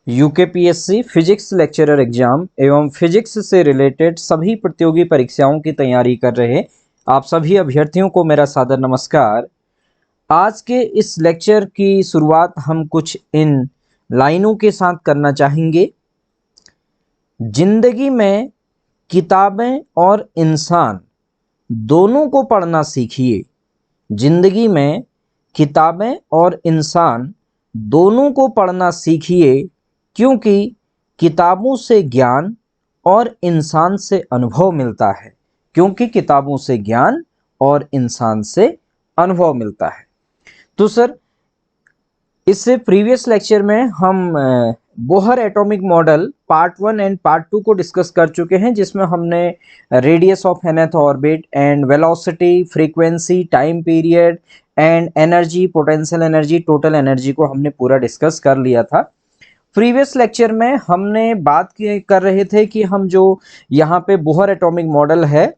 UKPSC physics lecturer exam एवं physics से related सभी प्रतियोगी परीक्षाओं की तैयारी कर रहे आप सभी अभ्यर्थियों को मेरा सादर नमस्कार। आज के इस लेक्चर की शुरुआत हम कुछ इन लाइनों के साथ करना चाहेंगे। जिंदगी में किताबें और इंसान दोनों को पढ़ना सीखिए। जिंदगी में किताबें और इंसान दोनों को पढ़ना सीखिए, क्योंकि किताबों से ज्ञान और इंसान से अनुभव मिलता है। क्योंकि किताबों से ज्ञान और इंसान से अनुभव मिलता है। तो सर, इससे प्रीवियस लेक्चर में हम Bohr atomic model part 1 and part 2 को डिस्कस कर चुके हैं, जिसमें हमने radius of nth orbit and velocity, frequency, time period and energy, potential energy, total energy को हमने पूरा डिस्कस कर लिया था। प्रीवियस लेक्चर में हमने बात कर रहे थे कि हम जो यहाँ पे बोहर एटॉमिक मॉडल है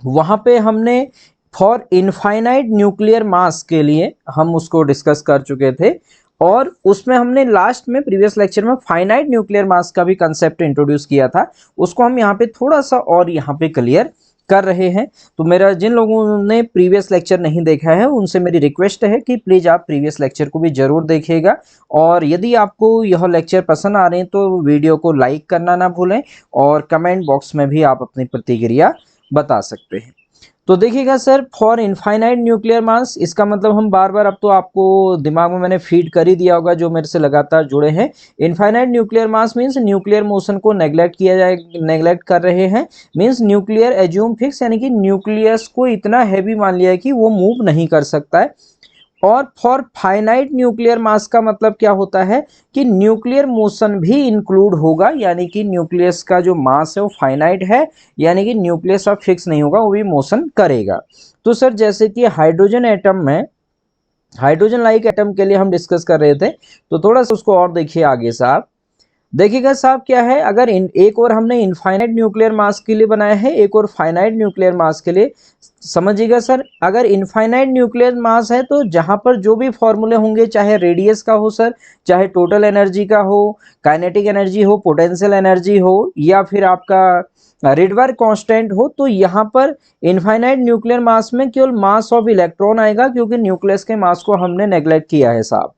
वहाँ पे हमने फॉर इनफाइनाइट न्यूक्लियर मास के लिए हम उसको डिस्कस कर चुके थे, और उसमें हमने लास्ट में प्रीवियस लेक्चर में फाइनाइट न्यूक्लियर मास का भी कंसेप्ट इंट्रोड्यूस किया था। उसको हम यहाँ पे थोड़ा सा और यहाँ पे क्लियर कर रहे हैं। तो मेरा जिन लोगों ने प्रीवियस लेक्चर नहीं देखा है उनसे मेरी रिक्वेस्ट है कि प्लीज आप प्रीवियस लेक्चर को भी जरूर देखिएगा, और यदि आपको यह लेक्चर पसंद आ रहे हैं तो वीडियो को लाइक करना ना भूलें, और कमेंट बॉक्स में भी आप अपनी प्रतिक्रिया बता सकते हैं। तो देखिएगा sir, for infinite nuclear mass, इसका मतलब हम बार बार, अब तो आपको दिमाग में मैंने फीड कर ही दिया होगा जो मेरे से लगातार जुड़े हैं। Infinite nuclear mass means nuclear motion को नेग्लेक्ट किया जाए, नेग्लेक्ट कर रहे हैं, मींस न्यूक्लियर एज्यूम फिक्स, यानी कि न्यूक्लियस को इतना हैवी मान लिया है कि वो मूव नहीं कर सकता है। और फॉर फाइनाइट न्यूक्लियर मास का मतलब क्या होता है कि न्यूक्लियर मोशन भी इंक्लूड होगा, यानी कि न्यूक्लियस का जो मास है वो फाइनाइट है, यानी कि न्यूक्लियस अब फिक्स नहीं होगा, वो भी मोशन करेगा। तो सर, जैसे कि हाइड्रोजन एटम में, हाइड्रोजन लाइक एटम के लिए हम डिस्कस कर रहे थे, तो थोड़ा सा उसको और देखिए आगे साहब। देखिएगा साहब क्या है, अगर एक और हमने इनफाइनाइट न्यूक्लियर मास के लिए बनाया है, एक और फाइनाइट न्यूक्लियर मास के लिए। समझिएगा सर, अगर इनफाइनाइट न्यूक्लियर मास है तो जहां पर जो भी फॉर्मूले होंगे, चाहे रेडियस का हो सर, चाहे टोटल एनर्जी का हो, काइनेटिक एनर्जी हो, पोटेंशियल एनर्जी हो, या फिर आपका रिडवर्क कांस्टेंट हो, तो यहाँ पर इनफाइनाइट न्यूक्लियर मास में केवल मास ऑफ इलेक्ट्रॉन आएगा, क्योंकि न्यूक्लियस के मास को हमने नेग्लेक्ट किया है साहब।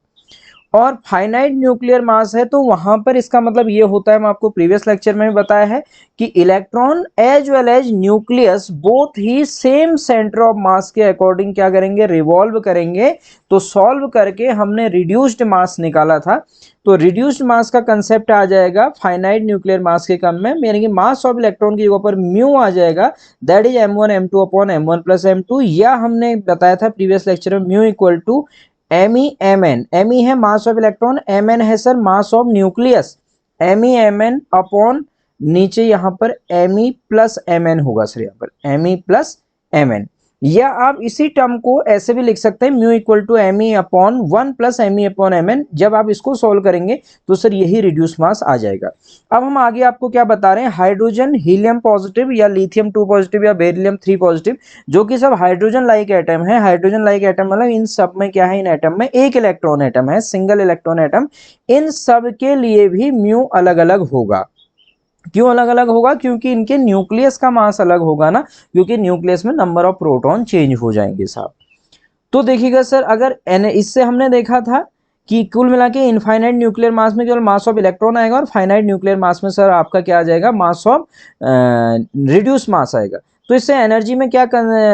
और फाइनाइट न्यूक्लियर मास है तो वहां पर इसका मतलब ये होता है, मैं आपको प्रीवियस लेक्चर में भी बताया है कि electron as well as nucleus both ही सेम सेंटर ऑफ मास के अकॉर्डिंग क्या करेंगे, रिवॉल्व करेंगे। तो सॉल्व करके हमने रिड्यूस्ड मास निकाला था, तो रिड्यूस्ड मास का कंसेप्ट आ जाएगा फाइनाइट न्यूक्लियर मास के कम में, यानी कि मास ऑफ इलेक्ट्रॉन की जगह पर म्यू आ जाएगा, that is m1 m2 upon m1 plus m2, या हमने बताया था प्रीवियस लेक्चर में mu equal to M N. M है mass of electron, M N है sir mass of nucleus, M N upon नीचे यहाँ पर एम प्लस एम एन होगा सर, यहाँ पर एम प्लस एम एन, या आप इसी टर्म को ऐसे भी लिख सकते हैं, mu equal to m upon 1 plus m upon M n. जब आप इसको सोल्व करेंगे तो सर यही रिड्यूस मास आ जाएगा। अब हम आगे आपको क्या बता रहे हैं, हाइड्रोजन हीलियम पॉजिटिव या लिथियम 2 पॉजिटिव या बेरिलियम 3 पॉजिटिव, जो कि सब हाइड्रोजन लाइक एटम है। हाइड्रोजन लाइक एटम मतलब इन सब में क्या है, इन एटम में एक इलेक्ट्रॉन एटम है, सिंगल इलेक्ट्रॉन एटम। इन सब के लिए भी म्यू अलग अलग होगा। क्यों अलग अलग होगा, क्योंकि इनके न्यूक्लियस का मास अलग होगा ना, क्योंकि न्यूक्लियस में नंबर ऑफ प्रोटॉन चेंज हो जाएंगे साहब। तो देखिएगा सर, अगर इससे हमने देखा था कि कुल मिला के इनफाइनाइट न्यूक्लियर मास में केवल मास ऑफ इलेक्ट्रॉन आएगा, और फाइनाइट न्यूक्लियर मास में सर आपका क्या आ जाएगा, मास ऑफ रिड्यूस मास आएगा। तो इससे एनर्जी में क्या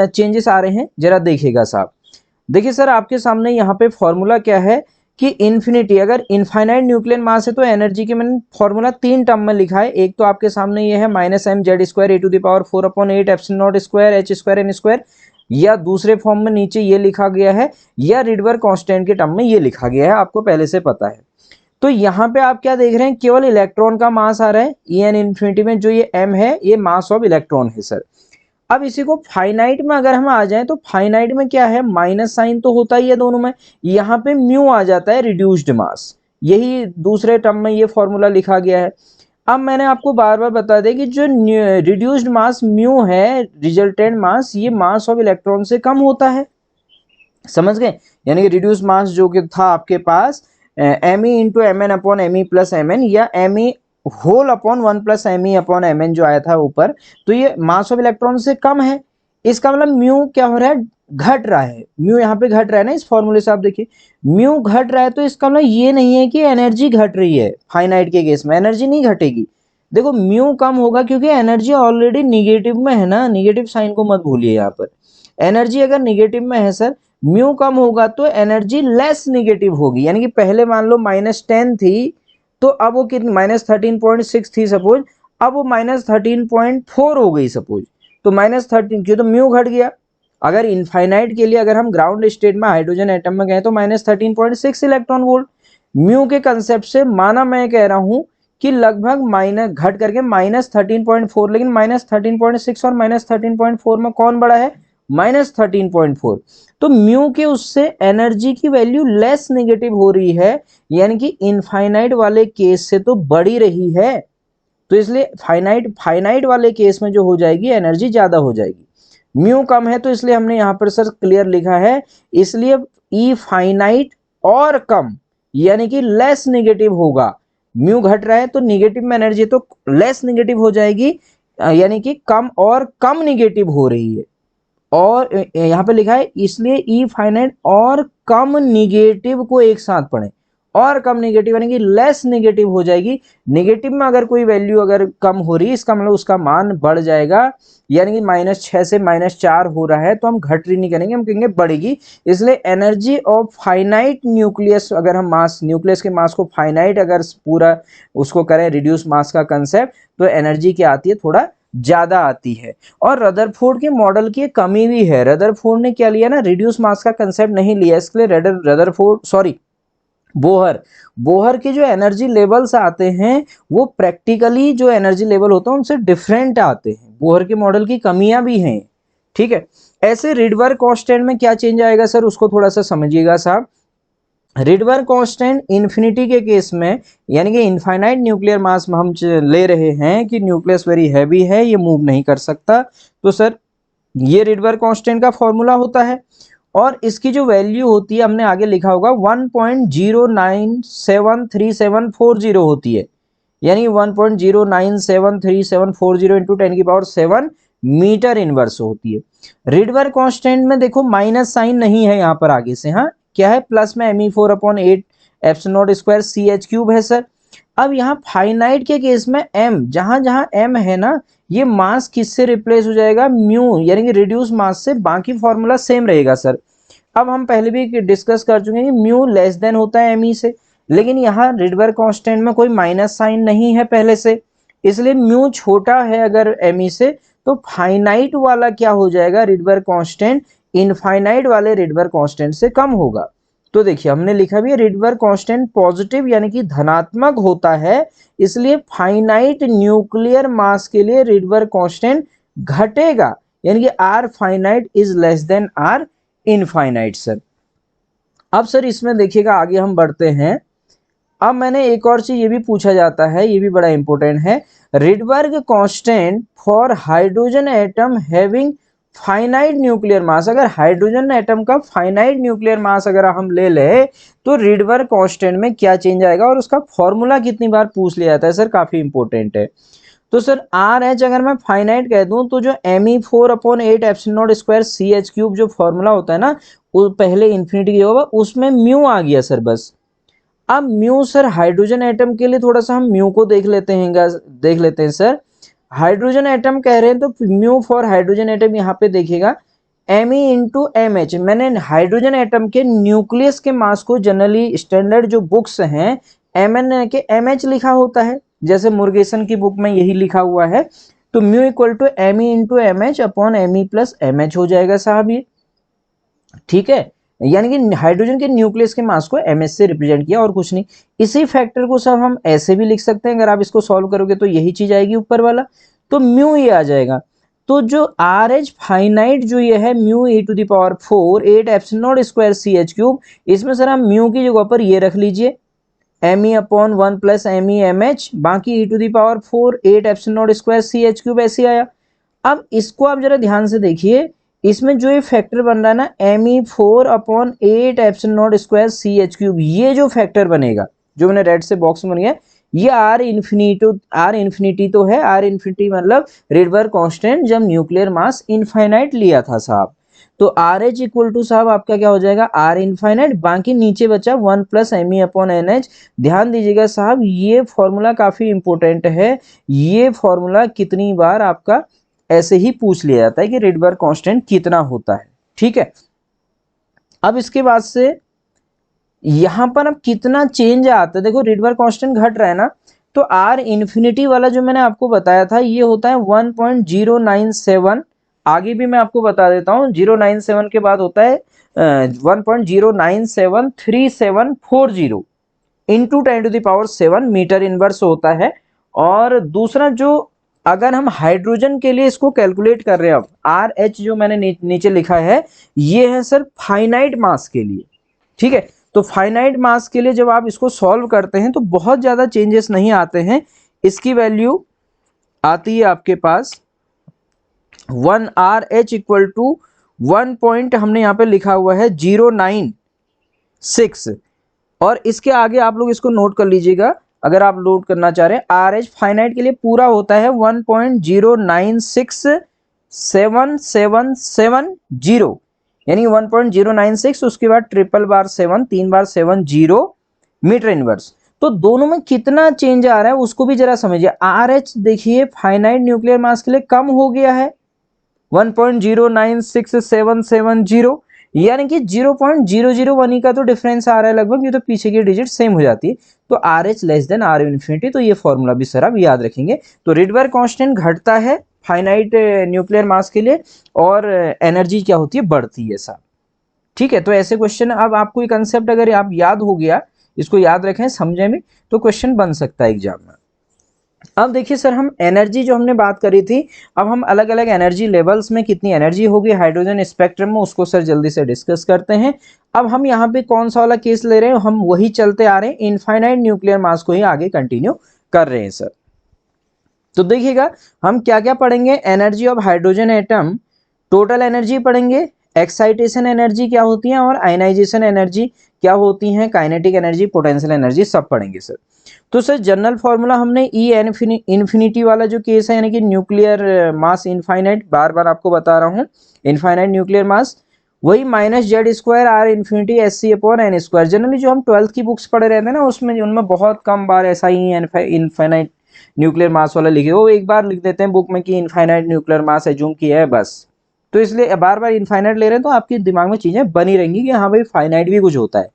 चेंजेस आ रहे हैं जरा देखिएगा साहब। देखिए सर, आपके सामने यहाँ पे फॉर्मूला क्या है कि इन्फिनिटी, अगर इनफाइनाइट न्यूक्लियर मास है तो एनर्जी के मैंने फॉर्मूला 3 टर्म में लिखा है। एक तो आपके सामने ये है minus m z square a to the power 4 upon 8 epsilon naught square h square n square, या दूसरे फॉर्म में नीचे ये लिखा गया है, या रिडवर्क कांस्टेंट के टर्म में ये लिखा गया है, आपको पहले से पता है। तो यहाँ पे आप क्या देख रहे हैं, केवल इलेक्ट्रॉन का मास आ रहा है, ई एन इन्फिनिटी में जो ये एम है ये मास ऑफ इलेक्ट्रॉन है सर। अब इसी को फाइनाइट में अगर हम आ जाएं तो फाइनाइट में क्या है, माइनस साइन तो होता ही है दोनों में, यहाँ पे म्यू आ जाता है रिड्यूस्ड मास, यही दूसरे टर्म में ये फॉर्मूला लिखा गया है। अब मैंने आपको बार बार बता दें कि जो रिड्यूस्ड मास म्यू है, रिजल्टेंट मास, ये मास ऑफ इलेक्ट्रॉन से कम होता है, समझ गए। यानी कि रिड्यूस्ड मास जो कि था आपके पास M E into M N upon M E plus M N, या M E whole upon 1 plus M E upon M N जो आया था ऊपर, तो ये मास ऑफ इलेक्ट्रॉन से कम है। इसका मतलब म्यू क्या हो रहा है, घट रहा है। म्यू यहाँ पे घट रहा है ना, इस फॉर्मूले से आप देखिए म्यू घट रहा है, तो इसका मतलब ये नहीं है कि एनर्जी घट रही है। फाइनाइट के केस में एनर्जी नहीं घटेगी। देखो म्यू कम होगा क्योंकि एनर्जी ऑलरेडी निगेटिव में है ना, निगेटिव साइन को मत भूलिए। यहाँ पर एनर्जी अगर निगेटिव में है सर, म्यू कम होगा तो एनर्जी लेस निगेटिव होगी। यानी कि पहले मान लो -10 थी, तो अब वो कितनी -13.6 थी सपोज, अब वो -13.4 हो गई सपोज, तो -13 क्यों, तो म्यू घट गया। अगर इनफाइनाइट के लिए अगर हम ग्राउंड स्टेट में हाइड्रोजन एटम में गए तो -13.6 इलेक्ट्रॉन वोल्ट। म्यू के कंसेप्ट से माना मैं कह रहा हूं कि लगभग माइनस घट करके -13.4, लेकिन -13.6 और -13.4 में कौन बड़ा है, -13.4। तो म्यू के उससे एनर्जी की वैल्यू लेस नेगेटिव हो रही है, यानी कि इनफाइनाइट वाले केस से तो बढ़ी रही है। तो इसलिए फाइनाइट वाले केस में जो हो जाएगी एनर्जी ज्यादा हो जाएगी। म्यू कम है तो इसलिए हमने यहां पर सर क्लियर लिखा है, इसलिए ई फाइनाइट और कम यानी कि लेस नेगेटिव होगा। म्यू घट रहा है तो निगेटिव में एनर्जी तो लेस नेगेटिव हो जाएगी, यानी कि कम और कम निगेटिव हो रही है। और यहां पे लिखा है इसलिए ई फाइनाइट और कम निगेटिव को एक साथ पढ़ें, और कम निगेटिव यानी कि लेस निगेटिव हो जाएगी। निगेटिव में अगर कोई वैल्यू अगर कम हो रही है, इसका मतलब उसका मान बढ़ जाएगा, यानी कि -6 से -4 हो रहा है, तो हम घट रही नहीं करेंगे, हम कहेंगे बढ़ेगी। इसलिए एनर्जी ऑफ फाइनाइट न्यूक्लियस, अगर हम मास न्यूक्लियस के मास को फाइनाइट अगर पूरा उसको करें रिड्यूस मास का कंसेप्ट, तो एनर्जी क्या आती है, थोड़ा ज्यादा आती है। और रदरफोर्ड के मॉडल की एक कमी भी है, रदरफोर्ड ने क्या लिया ना, रिड्यूस मास का कंसेप्ट नहीं लिया, इसके लिए बोहर के जो एनर्जी लेवल्स आते हैं वो प्रैक्टिकली जो एनर्जी लेवल होता है उनसे डिफरेंट आते हैं। बोहर के मॉडल की कमियां भी हैं, ठीक है। ऐसे रिडबर्ग कांस्टेंट में क्या चेंज आएगा सर, उसको थोड़ा सा समझिएगा साहब। रिडबर्ग कांस्टेंट इन्फिनिटी के केस में, यानी कि इनफाइनाइट न्यूक्लियर मास में हम ले रहे हैं कि न्यूक्लियस वेरी हैवी है, ये मूव नहीं कर सकता, तो सर ये रिडबर्ग कांस्टेंट का फॉर्मूला होता है। और इसकी जो वैल्यू होती है हमने आगे लिखा होगा 1.09773740 होती है, यानी 1.09773740 इंटू 10⁻⁷ मीटर इनवर्स होती है। रिडबर्ग कांस्टेंट में देखो माइनस साइन नहीं है यहाँ पर आगे से, हाँ क्या है, प्लस में me4/8 epsilon naught square CH³ है सर। अब यहाँ फाइनाइट के केस में m, जहां जहां m है ना, ये मास किससे रिप्लेस हो जाएगा, म्यू यानी कि रिड्यूस मास से, बाकी फॉर्मूला सेम रहेगा सर। अब हम पहले भी डिस्कस कर चुके हैं कि म्यू लेस देन होता है me से, लेकिन यहाँ रिडबर्ग कांस्टेंट में कोई माइनस साइन नहीं है पहले से, इसलिए म्यू छोटा है अगर me से, तो फाइनाइट वाला क्या हो जाएगा, रिडबर्ग कांस्टेंट इनफाइनाइट वाले रिडबर्ग कांस्टेंट से कम होगा। तो देखिए हमने लिखा भी है रिडबर्ग कांस्टेंट पॉजिटिव यानी कि धनात्मक होता है, इसलिए फाइनाइट न्यूक्लियर मास के लिए रिडबर्ग कांस्टेंट घटेगा, यानी कि r finite is less than r infinite sir. अब सर इसमें देखिएगा आगे हम बढ़ते हैं। अब मैंने एक और चीज ये भी पूछा जाता है, ये भी बड़ा इंपॉर्टेंट है, Rydberg constant for hydrogen atom having finite nuclear mass. अगर हाइड्रोजन एटम का फाइनाइट न्यूक्लियर मास अगर हम ले ले तो रिडबर्ग कांस्टेंट में क्या चेंज आएगा, और उसका फॉर्मूला कितनी बार पूछ लिया जाता है सर, काफी इंपॉर्टेंट है। तो सर आर एच अगर मैं फाइनाइट कह दूं तो जो me4/8 epsilon naught square CH³ जो फॉर्मूला होता है ना, वो पहले इन्फिनिटी की होगा, उसमें म्यू आ गया सर बस। अब म्यू सर हाइड्रोजन एटम के लिए थोड़ा सा हम म्यू को देख लेते हैं सर। हाइड्रोजन एटम कह रहे हैं तो म्यू फॉर हाइड्रोजन एटम यहाँ पे देखिएगा Me इंटू एम एच। मैंने हाइड्रोजन एटम के न्यूक्लियस के मास को जनरली स्टैंडर्ड जो बुक्स हैं Mn के MH लिखा होता है, जैसे मुर्गेसन की बुक में यही लिखा हुआ है, तो mu equal to Me into m h upon Me plus m h हो जाएगा साहब ये, ठीक है। यानी कि हाइड्रोजन के न्यूक्लियस के मास को ms से रिप्रेजेंट किया और कुछ नहीं। इसी फैक्टर को सब हम ऐसे भी लिख सकते हैं, अगर आप इसको सॉल्व करोगे तो यही चीज आएगी ऊपर वाला, तो म्यू ये आ जाएगा। तो जो आर एच फाइनाइट जो ये है mu e⁴ 8 epsilon naught square CH³, इसमें सर हम म्यू की जगह पर ये रख लीजिए Me/1 प्लस MEMH, बाकी e⁴ 8 epsilon naught square CH³ ऐसे आया। अब इसको आप जरा ध्यान से देखिए, इसमें जो ये फैक्टर बन रहा है ना Me4/8 epsilon naught square CH3, ये जो फैक्टर बनेगा जो मैंने रेड से बॉक्स में बन गया, ये आर इन्फिनिटी तो है। आर इन्फिनिटी मतलब रिडबर्ग कांस्टेंट जब न्यूक्लियर मास इनफाइनाइट लिया था साहब, तो आर एच इक्वल टू साहब आपका क्या हो जाएगा आर इनफाइनाइट, बाकी नीचे बचा 1 प्लस Me/NH। ध्यान दीजिएगा साहब ये फॉर्मूला काफी इंपॉर्टेंट है, ये फॉर्मूला कितनी बार आपका ऐसे ही पूछ लिया जाता है कि रिडबर्ग कांस्टेंट कितना होता है, ठीक है। अब इसके बाद से यहां पर अब कितना चेंज आता है, देखो रिडबर्ग कांस्टेंट घट रहा है ना, तो आर इन्फिनिटी वाला जो मैंने आपको बताया था ये होता है 1.097। आगे भी मैं आपको बता देता हूं, 097 के बाद होता है 1.0973740 इंटू 10⁻⁷ मीटर इनवर्स होता है। और दूसरा जो अगर हम हाइड्रोजन के लिए इसको कैलकुलेट कर रहे हैं, अब आर एच जो मैंने नीचे लिखा है ये है सर फाइनाइट मास के लिए, ठीक है। तो फाइनाइट मास के लिए जब आप इसको सॉल्व करते हैं तो बहुत ज्यादा चेंजेस नहीं आते हैं, इसकी वैल्यू आती है आपके पास 1RH इक्वल टू 1 पॉइंट हमने यहाँ पे लिखा हुआ है 096। और इसके आगे आप लोग इसको नोट कर लीजिएगा अगर आप नोट करना चाह रहे हैं, RH फाइनाइट के लिए पूरा होता है 1.09677770, यानी 1.096 उसके बाद 777 3 बार 70 मीटर इनवर्स। तो दोनों में कितना चेंज आ रहा है उसको भी जरा समझिए। RH देखिए फाइनाइट न्यूक्लियर मास के लिए कम हो गया है 1.096770, यानी कि 0.001 का तो डिफरेंस आ रहा है लगभग, ये तो पीछे की डिजिट सेम हो जाती है। तो R H less than are infinity, तो ये फॉर्मूला भी सर आप याद रखेंगे। तो रिडबर्ग कांस्टेंट घटता है फाइनाइट न्यूक्लियर मास के लिए और एनर्जी क्या होती है बढ़ती है साहब, ठीक है। तो ऐसे क्वेश्चन अब आपको ये कंसेप्ट अगर आप याद हो गया, इसको याद रखें समझे में, तो क्वेश्चन बन सकता है एग्जाम में। अब देखिए सर हम एनर्जी जो हमने बात करी थी, अब हम अलग अलग एनर्जी लेवल्स में कितनी एनर्जी होगी हाइड्रोजन स्पेक्ट्रम में, उसको सर जल्दी से डिस्कस करते हैं। अब हम यहाँ पे कौन सा वाला केस ले रहे हैं, हम वही चलते आ रहे हैं, इनफाइनाइट न्यूक्लियर मास को ही आगे कंटिन्यू कर रहे हैं सर। तो देखिएगा हम क्या क्या पढ़ेंगे, energy of hydrogen atom, total energy पढ़ेंगे, एक्साइटेशन एनर्जी क्या होती है और आयनाइजेशन एनर्जी क्या होती है, काइनेटिक एनर्जी, पोटेंशियल एनर्जी, सब पढ़ेंगे सर। तो सर जनरल फॉर्मूला हमने ई इन्फिनिटी वाला जो केस है यानी कि न्यूक्लियर मास इनफाइनाइट, बार बार आपको बता रहा हूँ इनफाइनाइट न्यूक्लियर मास, वही -Z² r infinity SC/n²। Generally जो हम 12th की बुक्स पढ़े रहते हैं ना उसमें उनमें बहुत कम बार ऐसा ही इनफाइनाइट न्यूक्लियर मास वाला लिखे, वो एक बार लिख देते हैं बुक में कि इनफाइनाइट न्यूक्लियर मास एज्यूम किया है बस। तो इसलिए बार बार इनफाइनाइट ले रहे हैं तो आपके दिमाग में चीजें बनी रहेंगी कि हाँ भाई फाइनाइट भी कुछ होता है।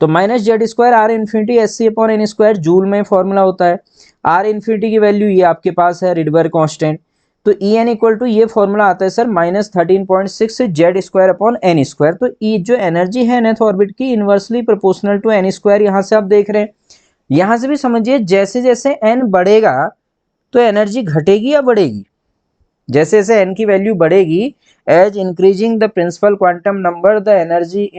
तो -Z² r infinity SC/n² joule में फॉर्मूला होता है। आर इन्फिनिटी की वैल्यू ये आपके पास है रिडबर्ग कांस्टेंट, तो En इक्वल टू ये फॉर्मूला आता है सर -13.6 Z²/n²। तो ये जो एनर्जी है nth ऑर्बिट की इनवर्सली प्रोपोर्शनल टू n², यहाँ से आप देख रहे हैं, यहाँ से भी समझिए जैसे जैसे n बढ़ेगा तो एनर्जी घटेगी या बढ़ेगी, जैसे जैसे n की वैल्यू बढ़ेगी, as increasing the principal quantum number the energy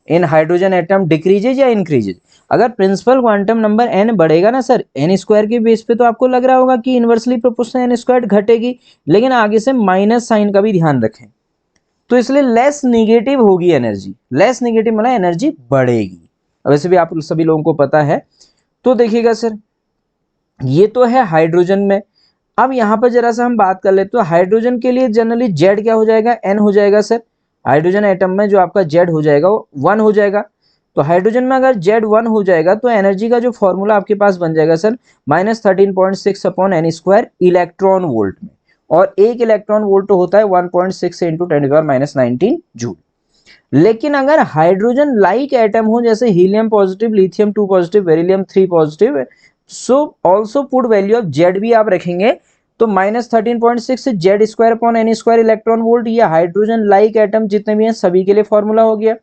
in hydrogen atom decreases या इंक्रीजेज। अगर प्रिंसिपल क्वांटम नंबर n बढ़ेगा ना सर n² के बेस पे, तो आपको लग रहा होगा कि इनवर्सली प्रोपोर्शनल n² घटेगी, लेकिन आगे से माइनस साइन का भी ध्यान रखें, तो इसलिए लेस निगेटिव होगी एनर्जी, लेस निगेटिव मतलब एनर्जी बढ़ेगी, वैसे भी आप सभी लोगों को पता है। तो देखिएगा सर ये तो है हाइड्रोजन में। अब यहाँ पर जरा सा हम बात कर लेते, तो हाइड्रोजन के लिए जनरली Z क्या हो जाएगा, n हो जाएगा सर, हाइड्रोजन एटम में जो आपका Z हो जाएगा वो 1 हो जाएगा। तो हाइड्रोजन में अगर Z 1 हो जाएगा तो एनर्जी का जो फॉर्मूला आपके पास बन जाएगा सर -13.6/n² इलेक्ट्रॉन वोल्ट में, और एक इलेक्ट्रॉन वोल्ट होता है 1.6 × 10⁻⁻19 जूल। लेकिन अगर हाइड्रोजन लाइक एटम हो जैसे helium positive, lithium 2 positive, beryllium 3 positive, so also put value of Z भी आप रखेंगे, तो -13.6 Z²/n² इलेक्ट्रॉन वोल्ट, ये हाइड्रोजन लाइक एटम जितने भी हैं सभी के लिए फॉर्मूला हो गया।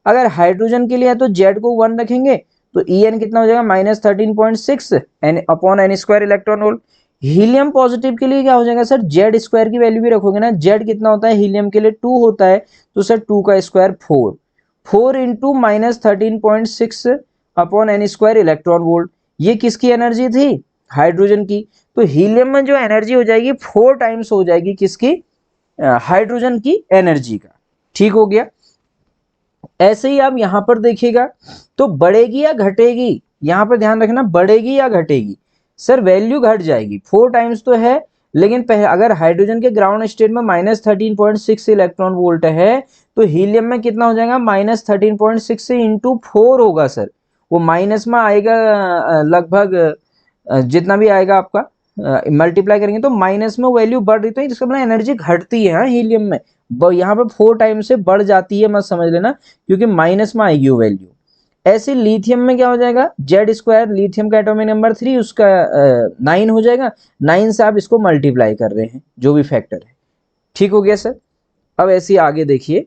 अगर हाइड्रोजन के लिए है तो Z को 1 रखेंगे तो En कितना हो जाएगा -13.6 इलेक्ट्रॉन वोल्ट। हीलियम पॉजिटिव के लिए क्या हो जाएगा सर, Z² की वैल्यू भी रखोगे ना, Z कितना होता है हीलियम के लिए 2 होता है, तो सर 2 का square 4 into -13.6/n² electron volt. ये किसकी एनर्जी थी, हाइड्रोजन की, तो हीलियम में जो एनर्जी हो जाएगी 4 टाइम्स हो जाएगी किसकी, हाइड्रोजन की एनर्जी का। ठीक हो गया। ऐसे ही आप यहां पर देखिएगा तो बढ़ेगी या घटेगी, यहां पर ध्यान रखना, बढ़ेगी या घटेगी। सर वैल्यू घट जाएगी, 4 टाइम्स तो है, लेकिन अगर हाइड्रोजन के ग्राउंड स्टेट में -13.6 इलेक्ट्रॉन वोल्ट है तो हीलियम में कितना हो जाएगा, -13.6 से इंटू 4 होगा सर। वो माइनस में आएगा लगभग जितना भी आएगा आपका मल्टीप्लाई करेंगे तो माइनस में वैल्यू बढ़ रही, तो इसका मतलब एनर्जी घटती है। हाँ, हीलियम में यहाँ पे 4 टाइम से बढ़ जाती है, मत समझ लेना, क्योंकि माइनस में आएगी वो वैल्यू। ऐसे लिथियम में क्या हो जाएगा, Z², लिथियम का एटॉमिक नंबर 3, उसका 9 हो जाएगा, 9 से आप इसको मल्टीप्लाई कर रहे हैं जो भी फैक्टर है। ठीक हो गया सर। अब ऐसे ही आगे देखिए,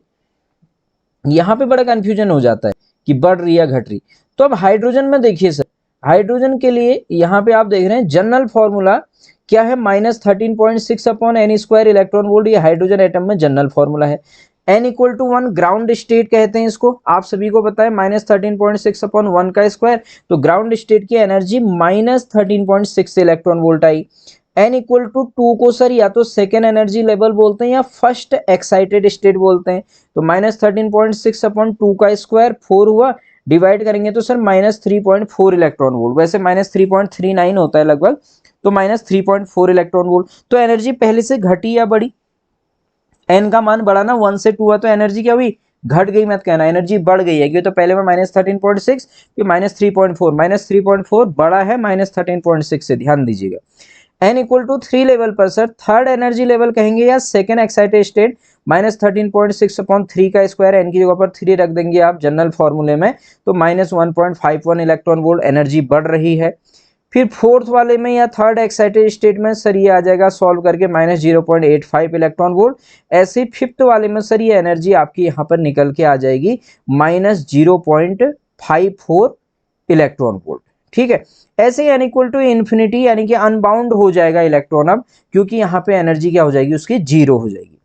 यहाँ पे बड़ा कंफ्यूजन हो जाता है कि बढ़ रही या घट रही। तो अब हाइड्रोजन में देखिए सर, हाइड्रोजन के लिए यहाँ पे आप देख रहे हैं जनरल फॉर्मूला क्या है, -13.6 अपॉन n² इलेक्ट्रॉन वोल्ट, ये हाइड्रोजन एटम में जनरल फॉर्मूला है। n=1 ग्राउंड स्टेट कहते हैं इसको, आप सभी को पता है, -13.6 अपॉन 1 का स्क्वायर, तो ग्राउंड स्टेट की एनर्जी -13.6 इलेक्ट्रॉन वोल्ट आई। n=2 को सर या तो सेकेंड एनर्जी लेवल बोलते हैं या फर्स्ट एक्साइटेड स्टेट बोलते हैं, तो -13.6 अपॉन 2 का स्क्वायर 4 हुआ, डिवाइड करेंगे तो सर -3.4 इलेक्ट्रॉन वोल्ट, वैसे -3.39 होता है लगभग, तो -3.4 इलेक्ट्रॉन वोल्ट। तो एनर्जी पहले से घटी या बढ़ी, एन का मान बढ़ा ना, 1 से 2 हुआ तो एनर्जी क्या हुई, घट गई मत कहना, एनर्जी बढ़ गई है, क्योंकि तो पहले में -13.6 फिर -3.4, -3.4 बड़ा है -13.6 से, ध्यान दीजिएगा। n=3 लेवल पर सर थर्ड एनर्जी लेवल कहेंगे या सेकेंड एक्साइटेड स्टेट, -13.6 अपॉन 3 का स्क्वायर, एन की जगह पर 3 रख देंगे आप जनरल फॉर्मूले में, तो -1.51 इलेक्ट्रॉन वोल्ट एनर्जी बढ़ रही है। फिर फोर्थ वाले में या थर्ड एक्साइटेड स्टेट में सर ये आ जाएगा सॉल्व करके -0.85 इलेक्ट्रॉन वोल्ट। ऐसे फिफ्थ वाले में सर ये एनर्जी आपकी यहाँ पर निकल के आ जाएगी -0.54 इलेक्ट्रॉन वोल्ट। ठीक है, ऐसे ही n=∞, यानी कि अनबाउंड हो जाएगा इलेक्ट्रॉन अब, क्योंकि यहाँ पे एनर्जी क्या हो जाएगी उसकी, 0 हो जाएगी।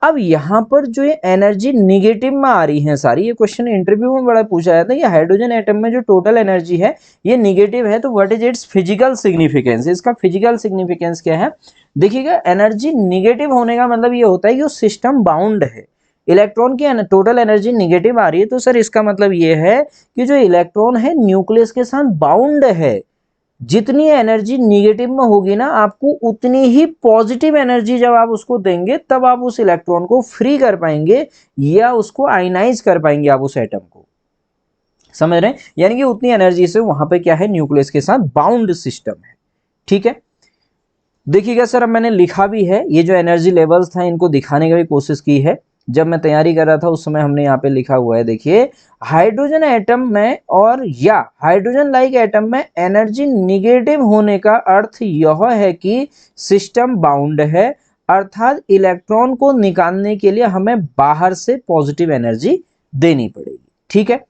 अब यहाँ पर जो ये एनर्जी निगेटिव में आ रही है सारी, ये क्वेश्चन इंटरव्यू में बड़ा पूछा जाता है, ये हाइड्रोजन एटम में जो टोटल एनर्जी है ये निगेटिव है, तो what is it's physical significance, इसका फिजिकल सिग्निफिकेंस क्या है। देखिएगा, एनर्जी निगेटिव होने का मतलब ये होता है कि वो सिस्टम बाउंड है, इलेक्ट्रॉन की टोटल एनर्जी निगेटिव आ रही है, तो सर इसका मतलब ये है कि जो इलेक्ट्रॉन है न्यूक्लियस के साथ बाउंड है। जितनी एनर्जी निगेटिव में होगी ना, आपको उतनी ही पॉजिटिव एनर्जी जब आप उसको देंगे तब आप उस इलेक्ट्रॉन को फ्री कर पाएंगे या उसको आयनाइज कर पाएंगे आप उस एटम को, समझ रहे हैं, यानी कि उतनी एनर्जी से वहां पे क्या है, न्यूक्लियस के साथ बाउंड सिस्टम है। ठीक है, देखिएगा सर, अब मैंने लिखा भी है, ये जो एनर्जी लेवल्स था इनको दिखाने की भी कोशिश की है, जब मैं तैयारी कर रहा था उस समय हमने यहाँ पे लिखा हुआ है, देखिए हाइड्रोजन एटम में और या हाइड्रोजन लाइक एटम में एनर्जी निगेटिव होने का अर्थ यह है कि सिस्टम बाउंड है, अर्थात इलेक्ट्रॉन को निकालने के लिए हमें बाहर से पॉजिटिव एनर्जी देनी पड़ेगी। ठीक है,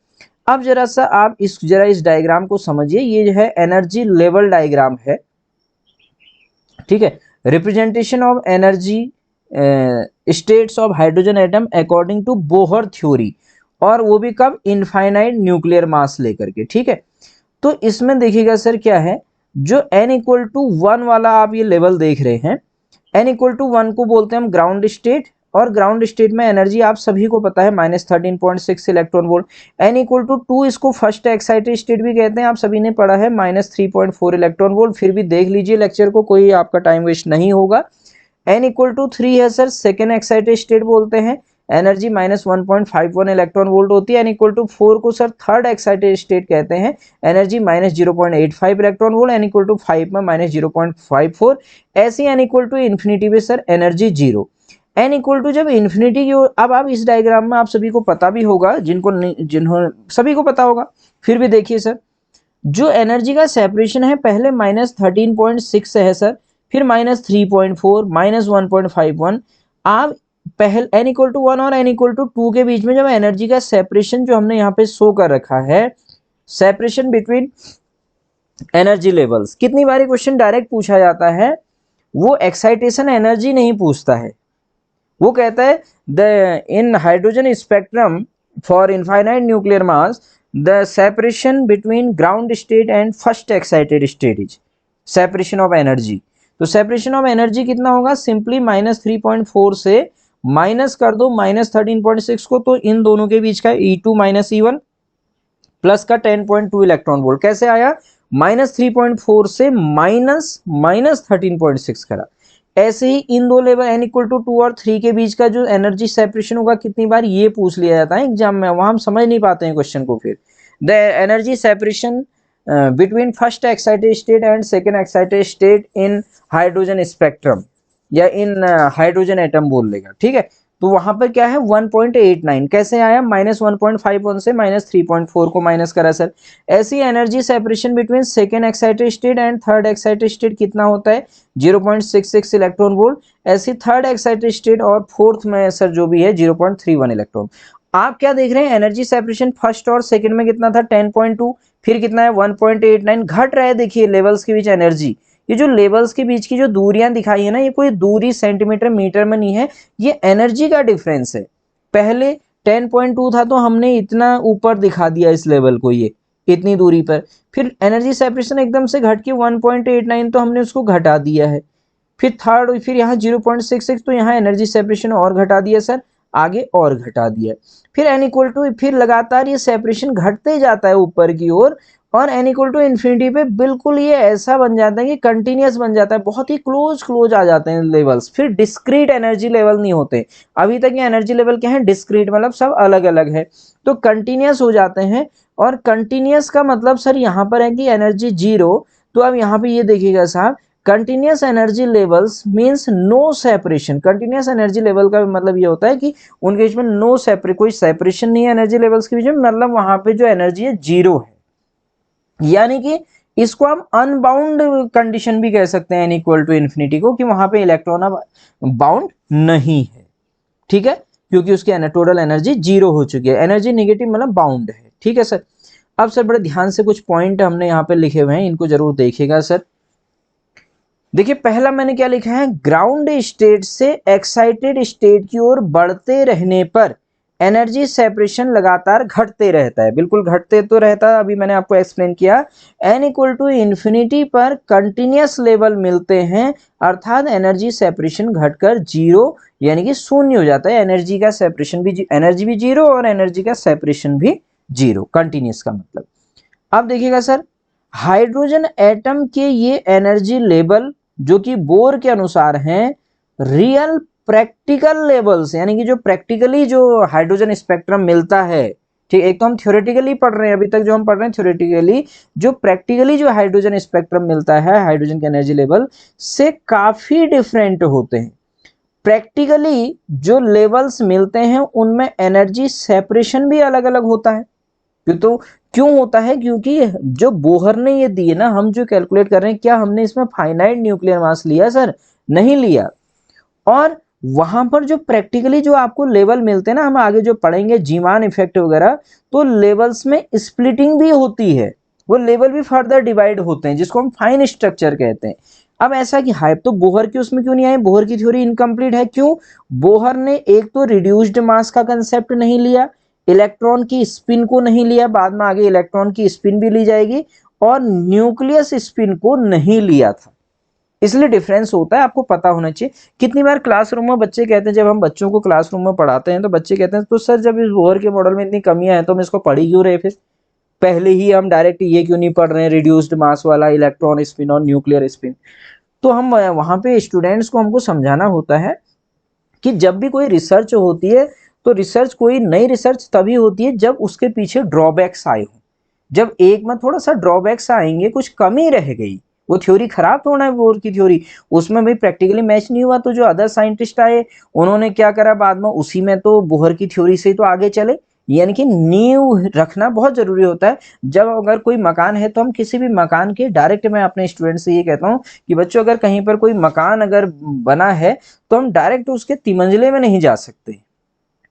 अब जरा सा आप जरा इस डायग्राम को समझिए, ये जो है एनर्जी लेवल डायग्राम है। ठीक है, representation of energy states of hydrogen atom according to Bohr theory, और वो भी कब, इनफाइनाइट न्यूक्लियर मास लेकर के। ठीक है, तो इसमें देखिएगा सर क्या है, जो n=1 वाला आप ये लेवल देख रहे हैं, n=1 को बोलते हैं हम ग्राउंड स्टेट, और ग्राउंड स्टेट में एनर्जी आप सभी को पता है -13.6 इलेक्ट्रॉन वोल्ट। n=2 इसको फर्स्ट एक्साइटेड स्टेट भी कहते हैं, आप सभी ने पढ़ा है, -3.4 इलेक्ट्रॉन वोल्ट, फिर भी देख लीजिए लेक्चर को, कोई आपका टाइम वेस्ट नहीं होगा। n=3 है सर सेकेंड एक्साइटेड स्टेट बोलते हैं, एनर्जी -1.51 इलेक्ट्रॉन वोल्ट होती है। n=4 को सर थर्ड एक्साइटेड स्टेट कहते हैं, एनर्जी -0.85 इलेक्ट्रॉन वोल्ट, n=5 में -0.54। ऐसी n=∞ पे सर एनर्जी 0। n= जब इन्फिनिटी की, अब आप इस डायग्राम में आप सभी को पता भी होगा, जिन्होंने सभी को पता होगा, फिर भी देखिए सर, जो एनर्जी का सेपरेशन है पहले -13.6 है सर, फिर -3.4, -1.51। आप पहले n=1 और n=2 के बीच में जब एनर्जी का सेपरेशन जो हमने यहाँ पे शो कर रखा है, सेपरेशन बिटवीन एनर्जी लेवल्स, कितनी बार क्वेश्चन डायरेक्ट पूछा जाता है, वो एक्साइटेशन एनर्जी नहीं पूछता है, वो कहता है the in hydrogen spectrum for infinite nuclear mass the separation between ground state and first excited state is separation of energy. तो सेपरेशन ऑफ एनर्जी कितना होगा, सिंपली -3.4 से माइनस कर दो -13.6 को, तो इन दोनों के बीच का E2 - E1 प्लस का 10.2 इलेक्ट्रॉन वोल्ट कैसे आया, -3.4 से -13.6 करा। ऐसे ही इन दो लेवल n इक्वल टू 2 और 3 के बीच का जो एनर्जी सेपरेशन होगा कितनी बार, ये पूछ लिया जाता है एग्जाम में, वहां हम समझ नहीं पाते हैं क्वेश्चन को। फिर the energy separation between first excited state and second excited state in hydrogen spectrum या इन हाइड्रोजन एटम बोल लेगा, ठीक है। तो वहां पर क्या है 1.89 कैसे आया, -1.51 से -3.4 को माइनस करा सर। ऐसी energy separation between second excited state and third excited state कितना होता है 0.66 इलेक्ट्रॉन वोल्ट। ऐसी थर्ड एक्साइटेड स्टेट और फोर्थ में सर जो भी है 0.31 इलेक्ट्रॉन। आप क्या देख रहे हैं, एनर्जी सेपरेशन फर्स्ट और सेकंड में कितना था 10.2, फिर कितना है 1.89, घट रहा है। देखिए लेवल्स के बीच एनर्जी, ये जो लेवल्स के बीच की जो दूरियां दिखाई है ना, ये कोई दूरी सेंटीमीटर मीटर में नहीं है, ये एनर्जी का डिफरेंस है। पहले 10.2 था तो हमने इतना ऊपर दिखा दिया इस लेवल को, ये इतनी दूरी पर, फिर एनर्जी सेपरेशन एकदम से घट के 1.89 तो हमने उसको घटा दिया है। फिर थर्ड, फिर यहाँ 0.66 तो यहाँ एनर्जी सेपरेशन और घटा दिया सर, आगे और घटा दिया। फिर n इक्वल टू, फिर लगातार ये सेपरेशन घटते जाता है ऊपर की ओर, और n इक्वल टू इन्फिनिटी पे बिल्कुल ये ऐसा बन जाता है कि कंटिन्यूस बन जाता है, बहुत ही क्लोज आ जाते हैं लेवल्स। फिर डिस्क्रीट एनर्जी लेवल नहीं होते, अभी तक ये एनर्जी लेवल क्या है डिस्क्रीट, मतलब सब अलग अलग है, तो कंटिन्यूस हो जाते हैं। और कंटिन्यूस का मतलब सर यहाँ पर है कि एनर्जी जीरो, तो अब यहाँ पे ये देखिएगा साहब, continuous energy levels means no separation. Continuous energy level का मतलब ये होता है कि उनके बीच में नो सेपरेट, कोई सेपरेशन नहीं है एनर्जी लेवल्स के बीच में, मतलब वहां पे जो एनर्जी है जीरो है। यानी कि इसको हम अनबाउंड कंडीशन भी कह सकते हैं n इक्वल टू इन्फिनिटी को, कि वहां पे इलेक्ट्रॉन अब बाउंड नहीं है, ठीक है, क्योंकि उसकी टोटल एनर्जी जीरो हो चुकी है। एनर्जी नेगेटिव मतलब बाउंड है, ठीक है सर। अब सर बड़े ध्यान से कुछ पॉइंट हमने यहाँ पे लिखे हुए हैं, इनको जरूर देखिएगा सर। देखिए पहला मैंने क्या लिखा है, ग्राउंड स्टेट से एक्साइटेड स्टेट की ओर बढ़ते रहने पर एनर्जी सेपरेशन लगातार घटते रहता है, बिल्कुल घटते तो रहता है, अभी मैंने आपको एक्सप्लेन किया। n इक्वल टू इन्फिनिटी पर कंटिन्यूस लेवल मिलते हैं, अर्थात एनर्जी सेपरेशन घटकर जीरो यानी कि शून्य हो जाता है। एनर्जी का सेपरेशन भी, एनर्जी भी जीरो और एनर्जी का सेपरेशन भी जीरो, कंटिन्यूस का मतलब। अब देखिएगा सर, हाइड्रोजन एटम के ये एनर्जी लेवल जो कि बोर के अनुसार हैं रियल प्रैक्टिकल लेवल्स, यानी कि जो प्रैक्टिकली जो हाइड्रोजन स्पेक्ट्रम मिलता है, ठीक, एक तो हम थ्योरेटिकली पढ़ रहे हैं, अभी तक जो हम पढ़ रहे हैं थ्योरेटिकली, जो प्रैक्टिकली जो हाइड्रोजन स्पेक्ट्रम मिलता है हाइड्रोजन के एनर्जी लेवल से काफी डिफरेंट होते हैं। प्रैक्टिकली जो लेवल्स मिलते हैं उनमें एनर्जी सेपरेशन भी अलग अलग होता है। तो क्यों होता है, क्योंकि जो बोहर ने ये दिए ना, हम जो कैलकुलेट कर रहे हैं, क्या हमने इसमें फाइनाइट न्यूक्लियर मास लिया सर, नहीं लिया। और वहां पर जो प्रैक्टिकली जो आपको लेवल मिलते हैं ना, हम आगे जो पढ़ेंगे जीमान इफेक्ट वगैरह, तो लेवल्स में स्प्लिटिंग भी होती है, वो लेवल भी फर्दर डिवाइड होते हैं, जिसको हम फाइन स्ट्रक्चर कहते हैं। अब ऐसा कि हाइप तो बोहर की उसमें क्यों नहीं आए, बोहर की थ्योरी इनकम्प्लीट है, क्यों, बोहर ने एक तो रिड्यूस्ड मास का कंसेप्ट नहीं लिया, इलेक्ट्रॉन की स्पिन को नहीं लिया, बाद में आगे इलेक्ट्रॉन की स्पिन भी ली जाएगी, और न्यूक्लियस स्पिन को नहीं लिया था, इसलिए डिफरेंस होता है, आपको पता होना चाहिए। कितनी बार क्लासरूम में बच्चे कहते हैं, जब हम बच्चों को क्लासरूम में पढ़ाते हैं तो बच्चे कहते हैं तो सर जब इस बोहर के मॉडल में इतनी कमियां हैं तो हम इसको पढ़ ही क्यों रहे, फिर पहले ही हम डायरेक्ट ये क्यों नहीं पढ़ रहे हैं रिड्यूस्ड मास वाला इलेक्ट्रॉन स्पिन और न्यूक्लियर स्पिन। तो हम वहां पे स्टूडेंट्स को हमको समझाना होता है कि जब भी कोई रिसर्च होती है तो रिसर्च, कोई नई रिसर्च तभी होती है जब उसके पीछे ड्रॉबैक्स आए हों। जब एक में थोड़ा सा ड्रॉबैक्स आएंगे, कुछ कमी रह गई, वो थ्योरी खराब होना है, बोहर की थ्योरी उसमें भी प्रैक्टिकली मैच नहीं हुआ, तो जो अदर साइंटिस्ट आए उन्होंने क्या करा बाद में, उसी में तो बोहर की थ्योरी से तो आगे चले। यानी कि नींव रखना बहुत जरूरी होता है। जब अगर कोई मकान है तो हम किसी भी मकान के, डायरेक्ट मैं अपने स्टूडेंट से ये कहता हूँ कि बच्चों अगर कहीं पर कोई मकान अगर बना है तो हम डायरेक्ट उसके तिमंजिले में नहीं जा सकते,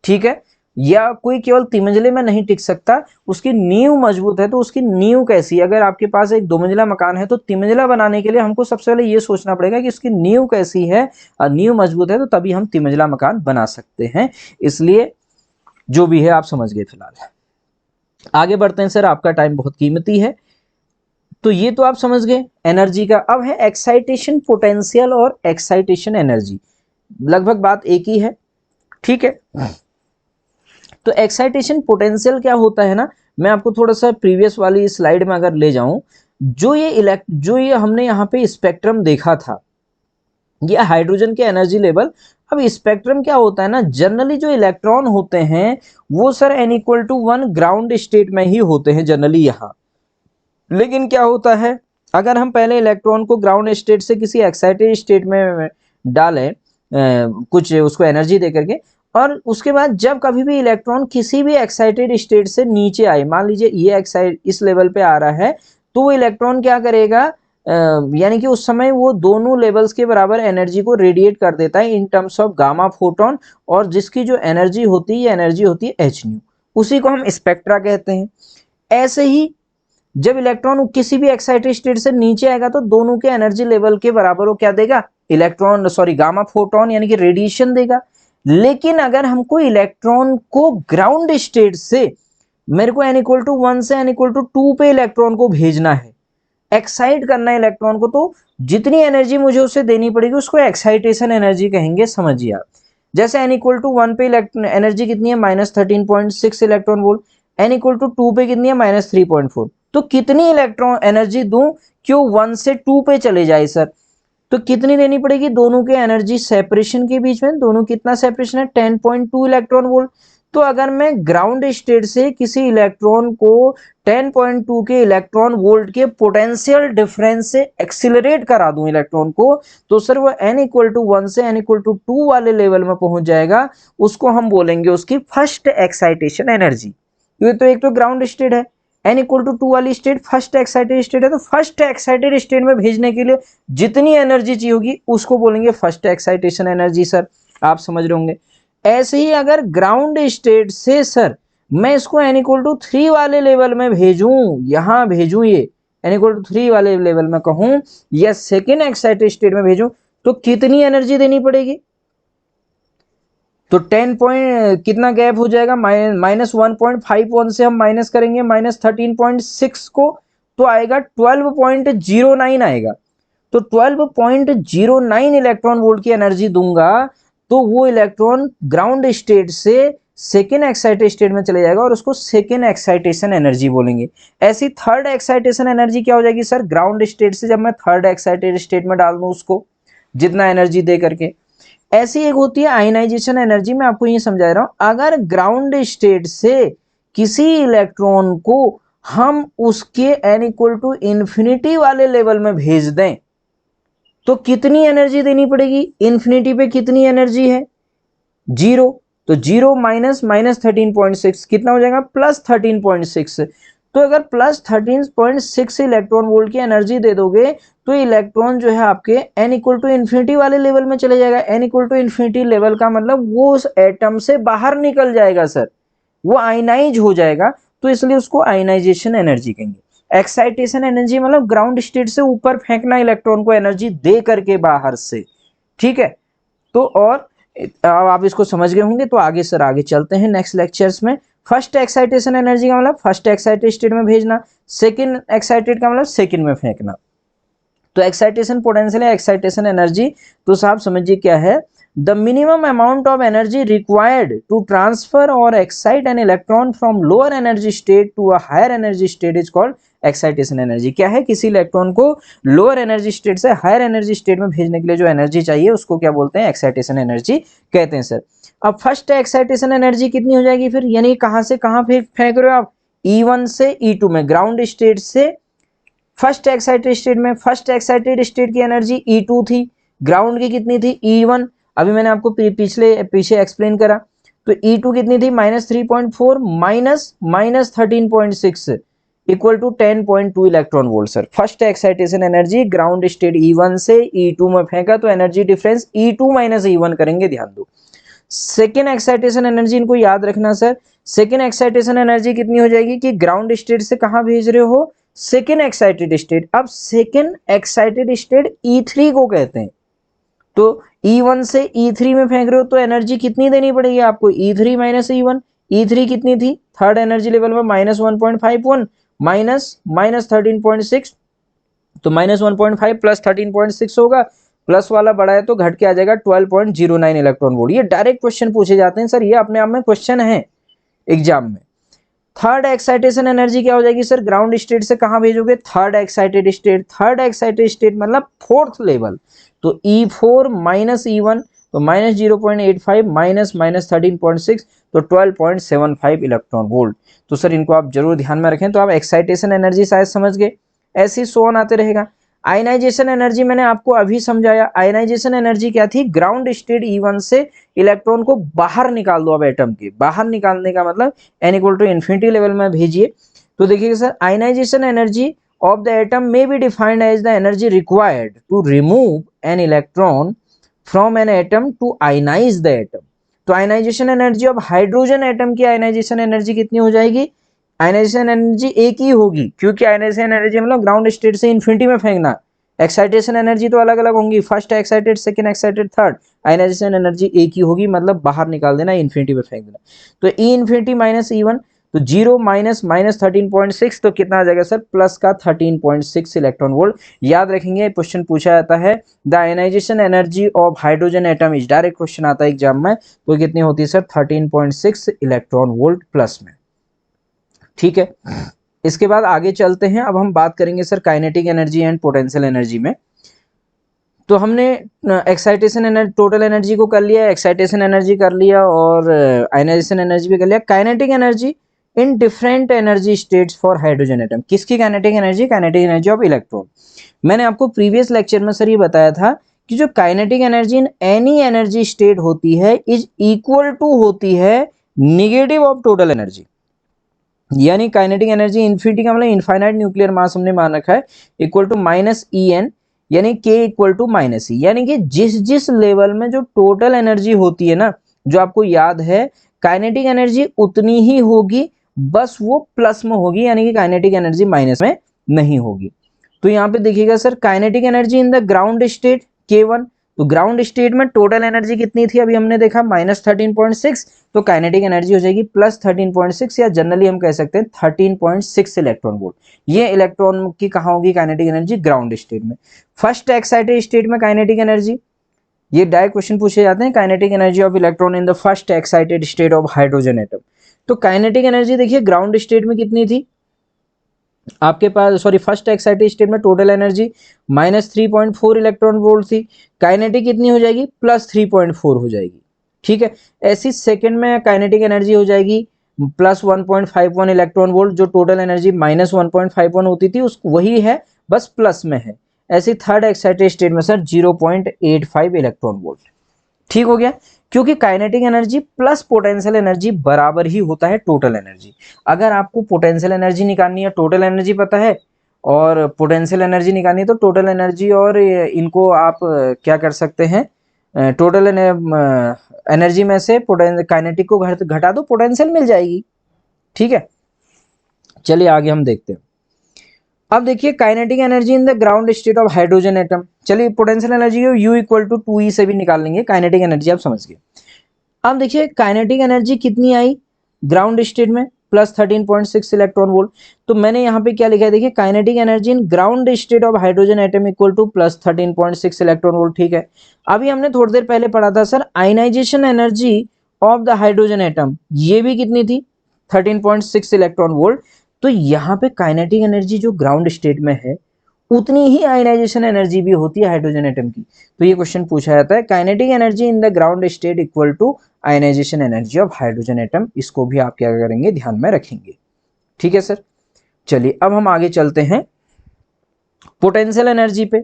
ठीक है, या कोई केवल तिमंजिले में नहीं टिक सकता, उसकी नींव मजबूत है। तो उसकी नींव कैसी, अगर आपके पास एक 2 मंजिला मकान है तो तिमंजिला बनाने के लिए हमको सबसे पहले ये सोचना पड़ेगा कि उसकी नींव कैसी है, और नींव मजबूत है तो तभी हम तिमंजिला मकान बना सकते हैं। इसलिए जो भी है आप समझ गए। फिलहाल आगे बढ़ते हैं सर, आपका टाइम बहुत कीमती है। तो ये तो आप समझ गए एनर्जी का। अब है एक्साइटेशन पोटेंशियल और एक्साइटेशन एनर्जी, लगभग बात एक ही है, ठीक है। तो एक्साइटेशन पोटेंशियल क्या होता है ना, मैं आपको थोड़ा सा प्रीवियस वाली स्लाइड में अगर ले जाऊं, जो ये हमने यहाँ पे स्पेक्ट्रम देखा था, ये हाइड्रोजन के एनर्जी लेवल। अब स्पेक्ट्रम क्या होता है ना, जनरली जो इलेक्ट्रॉन होते हैं वो सर n=1 ग्राउंड स्टेट में ही होते हैं जनरली यहाँ। लेकिन क्या होता है, अगर हम पहले इलेक्ट्रॉन को ग्राउंड स्टेट से किसी एक्साइटेड स्टेट में डालें, कुछ उसको एनर्जी दे करके, और उसके बाद जब कभी भी इलेक्ट्रॉन किसी भी एक्साइटेड स्टेट से नीचे आए, मान लीजिए ये एक्साइट इस लेवल पे आ रहा है, तो वो इलेक्ट्रॉन क्या करेगा, यानी कि उस समय वो दोनों लेवल्स के बराबर एनर्जी को रेडिएट कर देता है in terms of gamma photon, और जिसकी जो एनर्जी होती है, ये एनर्जी होती है एच न्यू, उसी को हम स्पेक्ट्रा कहते हैं। ऐसे ही जब इलेक्ट्रॉन किसी भी एक्साइटेड स्टेट से नीचे आएगा तो दोनों के एनर्जी लेवल के बराबर वो क्या देगा, गामा फोटोन यानी कि रेडिएशन देगा। लेकिन अगर हमको इलेक्ट्रॉन को ग्राउंड स्टेट से, मेरे को n=1 से n=2 पे इलेक्ट्रॉन को भेजना है, एक्साइट करना है इलेक्ट्रॉन को, तो जितनी एनर्जी मुझे उसे देनी पड़ेगी उसको एक्साइटेशन एनर्जी कहेंगे, समझिए आप। जैसे n=1 पे एनर्जी कितनी है, -13.6 इलेक्ट्रॉन वोल्ट, n=2 पे कितनी है, -3.4। तो कितनी इलेक्ट्रॉन एनर्जी दूं क्यों 1 से 2 पे चले जाए सर, तो कितनी देनी पड़ेगी, दोनों के एनर्जी सेपरेशन के बीच में, दोनों कितना सेपरेशन है, 10.2 इलेक्ट्रॉन वोल्ट। तो अगर मैं ग्राउंड स्टेट से किसी इलेक्ट्रॉन को 10.2 के इलेक्ट्रॉन वोल्ट के पोटेंशियल डिफरेंस से एक्सिलरेट करा दूं इलेक्ट्रॉन को, तो सर वो n=1 से n=2 वाले लेवल में पहुंच जाएगा, उसको हम बोलेंगे उसकी फर्स्ट एक्साइटेशन एनर्जी। ये तो एक तो ग्राउंड स्टेट है, n=2 वाली स्टेट फर्स्ट एक्साइटेड स्टेट है, तो फर्स्ट एक्साइटेड स्टेट में भेजने के लिए जितनी एनर्जी चाहिए होगी उसको बोलेंगे फर्स्ट एक्साइटेशन एनर्जी सर, आप समझ रहे होंगे। ऐसे ही अगर ग्राउंड स्टेट से सर मैं इसको n=3 वाले लेवल में भेजूं, यहां भेजूं, ये n=3 वाले लेवल में कहूं या सेकेंड एक्साइटेड स्टेट में भेजूं, तो कितनी एनर्जी देनी पड़ेगी, तो 10 पॉइंट कितना गैप हो जाएगा, -1.51 से हम माइनस करेंगे -13.6 को, तो आएगा 12.09 आएगा। तो 12.09 इलेक्ट्रॉन वोल्ट की एनर्जी दूंगा तो वो इलेक्ट्रॉन ग्राउंड स्टेट से सेकेंड एक्साइटेड स्टेट में चले जाएगा और उसको सेकेंड एक्साइटेशन एनर्जी बोलेंगे। ऐसी थर्ड एक्साइटेशन एनर्जी क्या हो जाएगी सर, ग्राउंड स्टेट से जब मैं थर्ड एक्साइटेड स्टेट में डाल दूं उसको जितना एनर्जी दे करके। ऐसी एक होती है आयनाइजेशन एनर्जी, मैं आपको ये समझा रहा हूं। अगर ग्राउंड स्टेट से किसी इलेक्ट्रॉन को हम उसके n=इंफिनिटी वाले लेवल में भेज दें तो कितनी एनर्जी देनी पड़ेगी, इन्फिनिटी पे कितनी एनर्जी है, 0, तो 0 माइनस -13.6 कितना हो जाएगा, +13.6। तो अगर +13.6 इलेक्ट्रॉन वोल्ट की एनर्जी दे दोगे तो इलेक्ट्रॉन जो है आपके n=इंफिनिटी वाले लेवल में चले जाएगा। n=इंफिनिटी लेवल का मतलब वो उस एटम से बाहर निकल जाएगा सर, वो आयनाइज हो जाएगा, तो इसलिए उसको आयनाइजेशन एनर्जी कहेंगे। एक्साइटेशन एनर्जी मतलब ग्राउंड स्टेट से ऊपर फेंकना इलेक्ट्रॉन को एनर्जी दे करके बाहर से, ठीक है। तो और अब आप इसको समझ गए होंगे, तो आगे सर आगे चलते हैं नेक्स्ट लेक्चर्स में। फर्स्ट एक्साइटेशन एनर्जी का मतलब फर्स्ट एक्साइटेड स्टेट में भेजना, सेकंड एक्साइटेड का मतलब सेकंड में फेंकना। तो एक्साइटेशन पोटेंशियल है, एक्साइटेशन एनर्जी, तो साहब समझिए क्या है, the minimum amount of energy required to transfer और excite an electron from lower energy state to a higher energy state is called excitation energy. क्या है, किसी इलेक्ट्रॉन को लोअर एनर्जी स्टेट से हायर एनर्जी स्टेट में भेजने के लिए जो एनर्जी चाहिए उसको क्या बोलते हैं, एक्साइटेशन एनर्जी कहते हैं सर। अब फर्स्ट एक्साइटेशन एनर्जी कितनी हो जाएगी फिर, यानी कहां से कहां फेंक रहे हो आप, E1 से E2 में, ग्राउंड स्टेट से फर्स्ट एक्साइटेड स्टेट में। फर्स्ट एक्साइटेड स्टेट की एनर्जी E2 थी, ग्राउंड की कितनी थी, E1। अभी मैंने आपको पीछे एक्सप्लेन करा, तो E2 कितनी थी, -3.4 minus 13.6 equal to 10.2 electron volt sir. First excitation energy ground state E1 से E2 में फेंका तो energy difference E2 minus E1 करेंगे, ध्यान दो। सेकेंड एक्साइटेशन एनर्जी इनको याद रखना सर, सेकेंड एक्साइटेशन एनर्जी कितनी हो जाएगी कि ग्राउंड स्टेट से कहां भेज रहे हो, सेकेंड एक्साइटेड स्टेट। अब सेकेंड एक्साइटेड स्टेट E3 को कहते हैं, तो E1 से E3 में फेंक रहे हो तो एनर्जी कितनी देनी पड़ेगी आपको, E3 माइनस E1। E3 कितनी थी थर्ड एनर्जी लेवल में, -1.51 माइनस -13.6 तो -1.5 प्लस 13.6 होगा, प्लस वाला बड़ा है तो घट के आ जाएगा 12.09 इलेक्ट्रॉन वोल्ट। ये डायरेक्ट क्वेश्चन पूछे जाते हैं सर, ये अपने आप में क्वेश्चन है एग्जाम में। थर्ड एक्साइटेशन एनर्जी क्या हो जाएगी सर, ग्राउंड स्टेट से कहां भेजोगे, third excited state. Third excited state मतलब फोर्थ लेवल, तो E4 माइनस E1, तो -0.85 माइनस 13.6, तो 12.75 इलेक्ट्रॉन वोल्ट। तो सर इनको आप जरूर ध्यान में रखें। तो आप एक्साइटेशन एनर्जी शायद समझ गए, ऐसे ही सो ऑन आते रहेगा। आयनाइजेशन एनर्जी मैंने आपको अभी समझाया। आयनाइजेशन एनर्जी क्या थी, ग्राउंड स्टेट E1 से इलेक्ट्रॉन को बाहर निकाल दो। अब एटम के बाहर निकालने का मतलब n=∞ लेवल में भेजिए। तो देखिए सर, ionization energy of the atom may be defined as the energy required to remove an electron from an atom to ionize the atom। तो ionization energy of hydrogen atom की आयनाइजेशन एनर्जी कितनी हो जाएगी, आयनाइजेशन एनर्जी एक ही होगी, क्योंकि ionization energy मतलब ग्राउंड स्टेट से इन्फिनिटी में फेंकना। एक्साइटेशन एनर्जी तो अलग अलग होंगी, first excited, second excited, third. Ionization energy एक ही होगी, मतलब बाहर निकाल देना, इन्फिनिटी में फेंक देना। तो ई इन्फिनिटी माइनस E1, तो 0 माइनस 13.6, तो कितना आ जाएगा सर, प्लस का 13.6 इलेक्ट्रॉन वोल्ट। याद रखेंगे, क्वेश्चन पूछा जाता है the ionization energy of hydrogen atom is, direct question आता है एग्जाम में, तो कितनी होती है सर, 13.6 इलेक्ट्रॉन वोल्ट प्लस में। ठीक है, इसके बाद आगे चलते हैं। अब हम बात करेंगे sir kinetic energy and potential energy में। तो हमने एक्साइटेशन एनर्जी, टोटल एनर्जी को कर लिया, एक्साइटेशन एनर्जी कर लिया, और आयनाइजेशन एनर्जी भी कर लिया। Kinetic energy in different energy states for hydrogen atom, किसकी kinetic energy, kinetic energy of electron. मैंने आपको प्रीवियस लेक्चर में सर ये बताया था कि जो kinetic energy in any energy state होती है इज इक्वल टू होती है निगेटिव ऑफ टोटल एनर्जी। यानी काइनेटिक एनर्जी इन्फिनिटी का मतलब इनफाइनाइट न्यूक्लियर मास हमने मान रखा है, इक्वल टू -En, यानी K इक्वल टू -E। यानी कि जिस जिस लेवल में जो टोटल एनर्जी होती है ना, जो आपको याद है, काइनेटिक एनर्जी उतनी ही होगी, बस वो प्लस में होगी, यानी कि काइनेटिक एनर्जी माइनस में नहीं होगी। तो यहाँ पे देखिएगा sir, kinetic energy in the ground state K1, तो ग्राउंड स्टेट में टोटल एनर्जी कितनी थी, अभी हमने देखा -13.6, तो काइनेटिक एनर्जी हो जाएगी +13.6, या जनरली हम कह सकते हैं 13.6 इलेक्ट्रॉन वोल्ट। ये इलेक्ट्रॉन की कहाँ होगी काइनेटिक एनर्जी, ग्राउंड स्टेट में। फर्स्ट एक्साइटेड स्टेट में काइनेटिक एनर्जी, ये डायरेक्ट क्वेश्चन पूछे जाते हैं, kinetic energy of electron in the first excited state of hydrogen atom. तो काइनेटिक एनर्जी देखिए ग्राउंड स्टेट में कितनी थी आपके पास, सॉरी फर्स्ट एक्साइटेड स्टेट में टोटल एनर्जी -3.4 इलेक्ट्रॉन वोल्ट थी, काइनेटिक कितनी हो जाएगी, +3.4 हो जाएगी। ठीक है, ऐसी सेकंड में काइनेटिक एनर्जी हो जाएगी +1.51 इलेक्ट्रॉन वोल्ट, जो टोटल एनर्जी -1.51 होती थी उस वही है, बस प्लस में है। ऐसी थर्ड एक्साइटेड स्टेट में सर 0.85 इलेक्ट्रॉन वोल्ट। ठीक हो गया, क्योंकि kinetic energy plus potential energy बराबर ही होता है टोटल एनर्जी। अगर आपको पोटेंशियल एनर्जी निकालनी है, टोटल एनर्जी पता है, और पोटेंशियल एनर्जी निकालनी है, तो टोटल एनर्जी और इनको आप क्या कर सकते हैं, टोटल एनर्जी में से काइनेटिक को घटा दो, पोटेंशियल मिल जाएगी। ठीक है, चलिए आगे हम देखते हैं। अब देखिए kinetic energy in the ground state of hydrogen atom. चलिए पोटेंशियल एनर्जी को U इक्वल टू 2E से भी निकाल लेंगे, काइनेटिक एनर्जी आप समझ गए। अब देखिए काइनेटिक एनर्जी कितनी आई ग्राउंड स्टेट में, +13.6 इलेक्ट्रॉन वोल्ट। तो मैंने यहाँ पे क्या लिखा है, देखिए kinetic energy in ground state of hydrogen atom equal to +13.6 electron volt. ठीक है, अभी हमने थोड़ी देर पहले पढ़ा था sir ionization energy of the hydrogen atom, ये भी कितनी थी, 13.6 इलेक्ट्रॉन वोल्ट। तो यहाँ पे काइनेटिक एनर्जी जो ग्राउंड स्टेट में है उतनी ही आयनाइजेशन एनर्जी भी होती है हाइड्रोजन एटम की। तो ये क्वेश्चन पूछा जाता है, kinetic energy in the ground state equal to ionization energy of hydrogen atom. इसको भी आप क्या करेंगे, ध्यान में रखेंगे। ठीक है सर, चलिए अब हम आगे चलते हैं पोटेंशियल एनर्जी पे।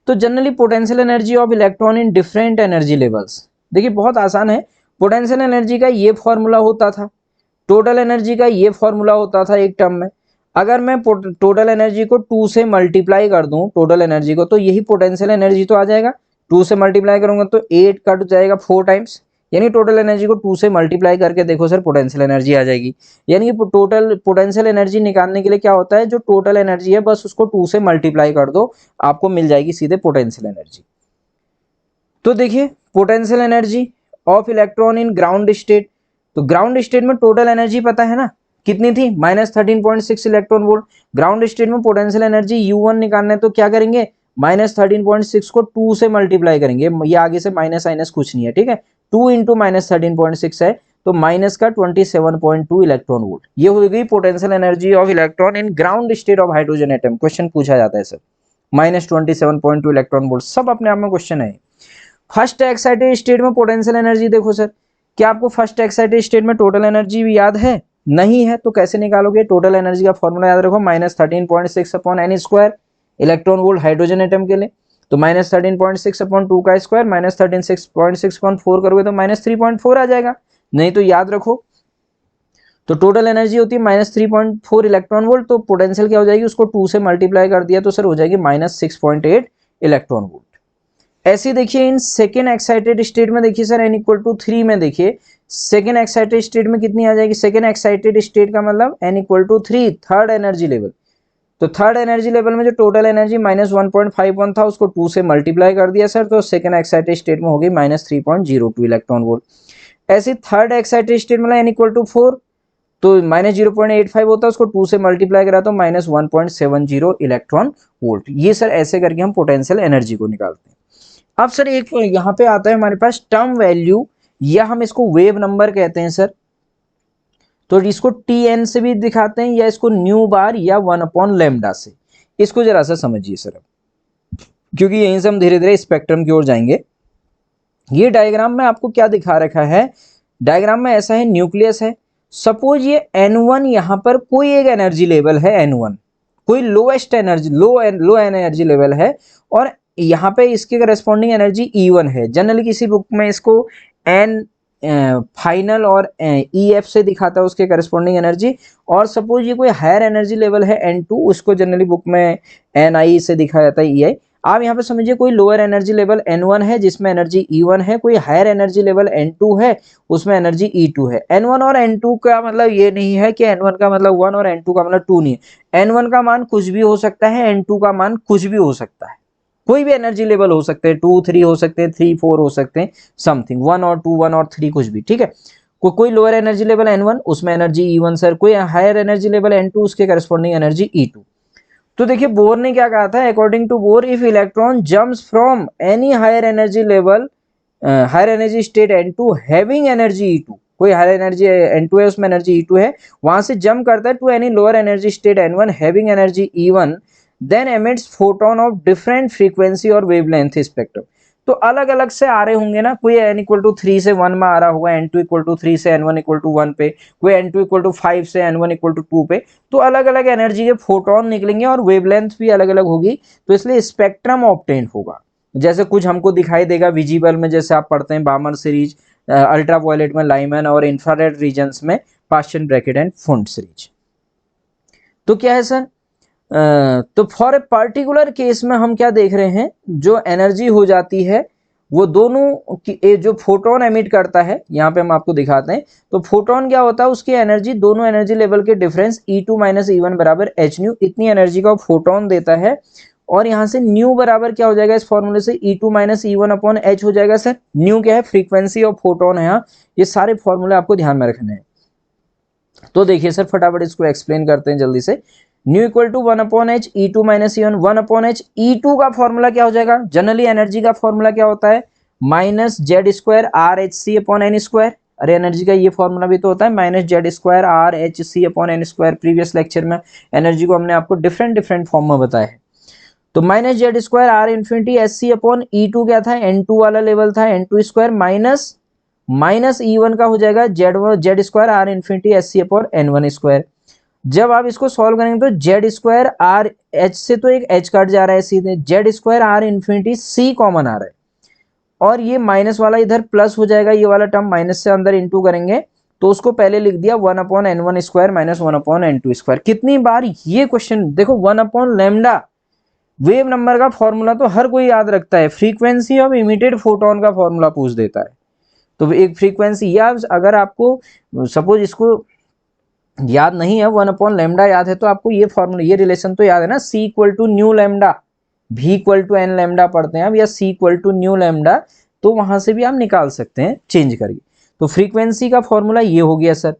तो generally potential energy of electron in different energy levels, देखिए बहुत आसान है। पोटेंशियल एनर्जी का ये फॉर्मूला होता था, टोटल एनर्जी का ये फॉर्मूला होता था एक टर्म में। अगर मैं टोटल एनर्जी को 2 से मल्टीप्लाई कर दूं, टोटल एनर्जी को, तो यही पोटेंशियल एनर्जी तो आ जाएगा। 2 से मल्टीप्लाई करूंगा तो 8 कट जाएगा 4 टाइम्स, यानी टोटल एनर्जी को 2 से मल्टीप्लाई करके देखो सर पोटेंशियल एनर्जी आ जाएगी। यानी कि टोटल पोटेंशियल एनर्जी निकालने के लिए क्या होता है, जो टोटल एनर्जी है बस उसको 2 से मल्टीप्लाई कर दो, आपको मिल जाएगी सीधे पोटेंशियल एनर्जी। तो देखिए potential energy of electron in ground state, तो ग्राउंड स्टेट में टोटल एनर्जी पता है ना कितनी थी, -13.6 इलेक्ट्रॉन वोल्ट। ग्राउंड स्टेट में पोटेंशियल एनर्जी U1 निकालना है तो क्या करेंगे, -13.6 को 2 से मल्टीप्लाई करेंगे, ये आगे से माइनस माइनस कुछ नहीं है, ठीक है। 2 इंटू -13.6 है तो माइनस का 27.2 इलेक्ट्रॉन वोल्ट। ये हो गई potential energy of electron in ground state of hydrogen atom. Question पूछा जाता है सर, -27.2 इलेक्ट्रॉन वोल्ट, सब अपने आप में क्वेश्चन है। फर्स्ट एक्साइटेड स्टेट में पोटेंशियल एनर्जी देखो सर, क्या आपको फर्स्ट एक्साइटेड स्टेट में टोटल एनर्जी भी याद है, नहीं है, तो कैसे निकालोगे, टोटल एनर्जी का फॉर्मूला याद रखो, -13.6 upon N square, electron volt hydrogen atom के लिए, तो -13.6 अपॉन 2 का स्क्वायर, -13.6 अपॉन 4 करोगे तो -3.4 आ जाएगा, नहीं तो याद रखो। तो टोटल एनर्जी होती है -3.4 इलेक्ट्रॉन वोल्ट, तो पोटेंशियल क्या हो जाएगी, उसको 2 से मल्टीप्लाई कर दिया तो सर हो जाएगी -6.8 इलेक्ट्रॉन वोल्ट। ऐसे देखिए इन सेकेंड एक्साइटेड स्टेट में देखिए सर n=3 में देखिए सेकेंड एक्साइटेड स्टेट में कितनी आ जाएगी, सेकेंड एक्साइटेड स्टेट का मतलब n=3, थर्ड एनर्जी लेवल। तो थर्ड एनर्जी लेवल में जो टोटल एनर्जी -1.51 था उसको 2 से मल्टीप्लाई कर दिया सर, तो सेकेंड एक्साइटेड स्टेट में हो गई -3.02 इलेक्ट्रॉन वोल्ट। ऐसे थर्ड एक्साइटेड स्टेट में n=4 तो -0.85 होता है, उसको 2 से मल्टीप्लाई करा तो -1.70 इलेक्ट्रॉन वोल्ट। ये सर ऐसे करके हम पोटेंशियल एनर्जी को निकालते हैं। अब सर एक यहाँ पे आता है हमारे पास टर्म वैल्यू, या हम इसको वेव नंबर कहते हैं सर, तो इसको Tn से भी दिखाते हैं या इसको न्यू बार या 1/λ से। इसको जरा सा समझिए सर अब, क्योंकि यहीं से हम धीरे धीरे स्पेक्ट्रम की ओर जाएंगे। ये डायग्राम में आपको क्या दिखा रखा है, डायग्राम में ऐसा है, न्यूक्लियस है, सपोज ये N1 यहाँ पर कोई एक एनर्जी लेवल है, N1 कोई lowest energy low energy level है, और यहाँ पे इसके करस्पॉन्डिंग एनर्जी E1 है। जनरली किसी बुक में इसको N फाइनल और EF से दिखाता है उसके करस्पॉन्डिंग एनर्जी, और सपोज ये कोई हायर एनर्जी लेवल है N2, उसको जनरली बुक में NI से दिखाया जाता है EI। आप यहाँ पे समझिए कोई लोअर एनर्जी लेवल N1 है जिसमें एनर्जी E1 है, कोई हायर एनर्जी लेवल N2 है उसमें एनर्जी E2 है। N1 और N2 का मतलब ये नहीं है कि N1 का मतलब 1 और N2 का मतलब 2 नहीं है। N1 का मान कुछ भी हो सकता है, N2 का मान कुछ भी हो सकता है, कोई भी एनर्जी लेवल हो सकते हैं, 2 3 हो सकते हैं, 3 4 हो सकते हैं, समथिंग 1 और 2 1 और 3 कुछ भी, ठीक है। कोई लोअर एनर्जी लेवल N1 उसमें एनर्जी E1 सर, कोई हायर एनर्जी लेवल N2 उसके करस्पॉन्डिंग एनर्जी E2। तो देखिए बोर ने क्या कहा था, according to Bohr if electron jumps from any higher energy level higher energy state N2 having energy E2, कोई हायर एनर्जी N2 है उसमें एनर्जी E2 है, वहां से जंप करता है to any lower energy state N1 having energy E1 then emits photon of different frequency और wavelength spectrum. तो अलग अलग से आ रहे होंगे ना, कोई n=3 से 1 में आ रहा होगा, n2=3 से n1=1 पे, कोई n2=5 से n1=2 पे, तो अलग अलग एनर्जी के फोटोन निकलेंगे और वेवलेंथ भी अलग अलग होगी, तो इसलिए स्पेक्ट्रम ऑब्टेन होगा। जैसे कुछ हमको दिखाई देगा विजिबल में, जैसे आप पढ़ते हैं बामर सीरीज, अल्ट्रावायलेट में लाइमन, और इंफ्रारेड रीजन्स में पास्चन ब्रैकेट एंड फुंड सीरीज। तो क्या है सर, तो फॉर ए पर्टिकुलर केस में हम क्या देख रहे हैं, जो एनर्जी हो जाती है वो दोनों की, जो फोटोन एमिट करता है, यहाँ पे हम आपको दिखाते हैं, तो फोटोन क्या होता है, उसकी एनर्जी दोनों एनर्जी लेवल के डिफरेंस E2 - E1 बराबर h न्यू, इतनी एनर्जी का फोटोन देता है। और यहाँ से न्यू बराबर क्या हो जाएगा इस फॉर्मूले से, E2 - E1 अपॉन h हो जाएगा सर। न्यू क्या है, फ्रीक्वेंसी ऑफ फोटोन है यहाँ। ये सारे फॉर्मूले आपको ध्यान में रखने हैं। तो देखिए सर फटाफट इसको एक्सप्लेन करते हैं जल्दी से। New = 1/h E2 - E1 1/h E2 का फॉर्मूला क्या हो जाएगा, जनरली एनर्जी का फॉर्मूला क्या होता है, -z² RhC/n²। अरे एनर्जी का ये फॉर्मूला भी तो होता है, -z² RhC/n²। प्रीवियस लेक्चर में एनर्जी को हमने आपको डिफरेंट फॉर्म में बताया है। तो -z² R इंफिनिटी SC/E2 क्या था, N2 वाला लेवल था, N2² माइनस E1 का हो जाएगा z² R इंफिनिटी SC/n1²। जब आप इसको सॉल्व करेंगे तो z² R h से तो एक h कट जा रहा है सीधे, z² R infinity C common आ रहा है, और ये माइनस वाला इधर प्लस हो जाएगा, ये वाला टर्म माइनस से अंदर इंटू करेंगे तो उसको पहले लिख दिया 1/n1² - 1/n2²। कितनी बार ये क्वेश्चन देखो, 1/λ वेव नंबर का फॉर्मूला तो हर कोई याद रखता है, फ्रीक्वेंसी ऑफ इमिटेड फोटोन का फॉर्मूला पूछ देता है। तो एक फ्रीक्वेंसी, या अगर आपको सपोज इसको याद नहीं है, 1/λ याद है, तो आपको ये फॉर्मूला, ये रिलेशन तो याद है ना, C = new lambda, V = n λ पढ़ते हैं अब, या C = न्यू लैम्डा, तो वहां से भी आप निकाल सकते हैं चेंज करके। तो फ्रीक्वेंसी का फॉर्मूला ये हो गया सर।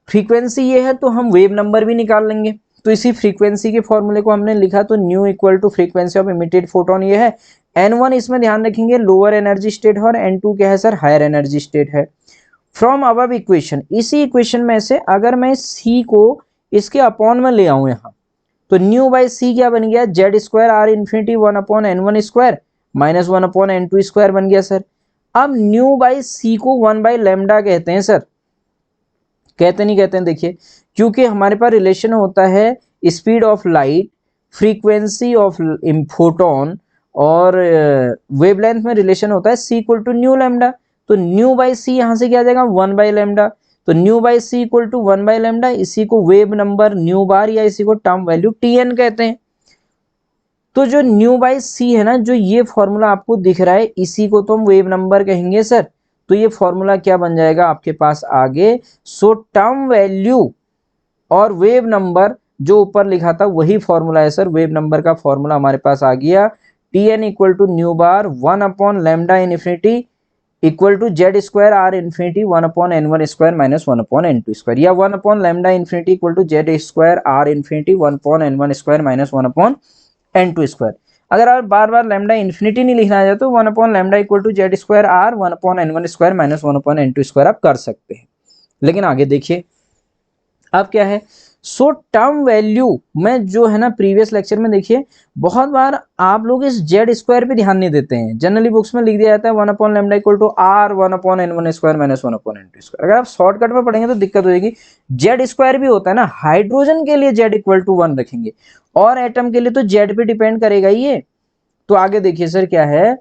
फ्रीक्वेंसी ये है तो हम वेव नंबर भी निकाल लेंगे। तो इसी फ्रीक्वेंसी के फॉर्मूले को हमने लिखा, तो nu equal to frequency of emitted photon ये है। n1 इसमें ध्यान रखेंगे लोअर एनर्जी स्टेट है और n2 क्या है सर, हायर एनर्जी स्टेट है। फ्रॉम अबव इक्वेशन, इसी इक्वेशन में से अगर मैं c को इसके अपॉन में ले आऊं यहाँ, तो न्यू बाई सी क्या बन गया, Z square are infinity 1 upon n1 square minus 1 upon n2 square बन गया सर। अब न्यू बाई सी को 1 बाई लेमडा कहते हैं सर, कहते नहीं कहते हैं, देखिए क्योंकि हमारे पास रिलेशन होता है speed of light, frequency of photon और वेवलेंथ में रिलेशन होता है c equal to nu lambda. तो न्यू बाई सी यहाँ से क्या आ जाएगा 1 बाई लेमडा, तो nu by c equal to 1 by lambda, इसी को वेव नंबर न्यू बार या इसी को टर्म वैल्यू टीएन कहते हैं। तो जो न्यू बाई सी है ना, जो ये फॉर्मूला आपको दिख रहा है, इसी को तो हम वेव नंबर कहेंगे सर। तो ये फॉर्मूला क्या बन जाएगा आपके पास आगे, सो टर्म वैल्यू और वेव नंबर जो ऊपर लिखा था वही फॉर्मूला है सर। वेव नंबर का फॉर्मूला हमारे पास आ गया t n equal to nu bar 1 upon lambda infinity equal to Z square are infinity 1 upon n1 square minus 1 upon n2 square, या 1 upon lambda infinity equal to Z square are infinity 1 upon n1 square minus 1 upon n2 square. अगर आप बार बार lambda infinity नहीं लिखना चाहते तो 1 upon lambda equal to Z square R 1 upon n1 square minus 1 upon n2 square आप कर सकते हैं। लेकिन आगे देखिए अब क्या है, सो टर्म वैल्यू में जो है ना, प्रीवियस लेक्चर में देखिए बहुत बार आप लोग इस जेड स्क्वायर पे ध्यान नहीं देते हैं। जनरली बुक्स में लिख दिया जाता है 1 upon lambda equal to R 1 upon n1 square minus 1 upon n2 square. अगर आप शॉर्टकट में पढ़ेंगे तो दिक्कत हो जाएगी। जेड स्क्वायर भी होता है ना, हाइड्रोजन के लिए जेड इक्वल टू 1 रखेंगे और एटम के लिए तो जेड पे डिपेंड करेगा ये। तो आगे देखिए सर क्या है,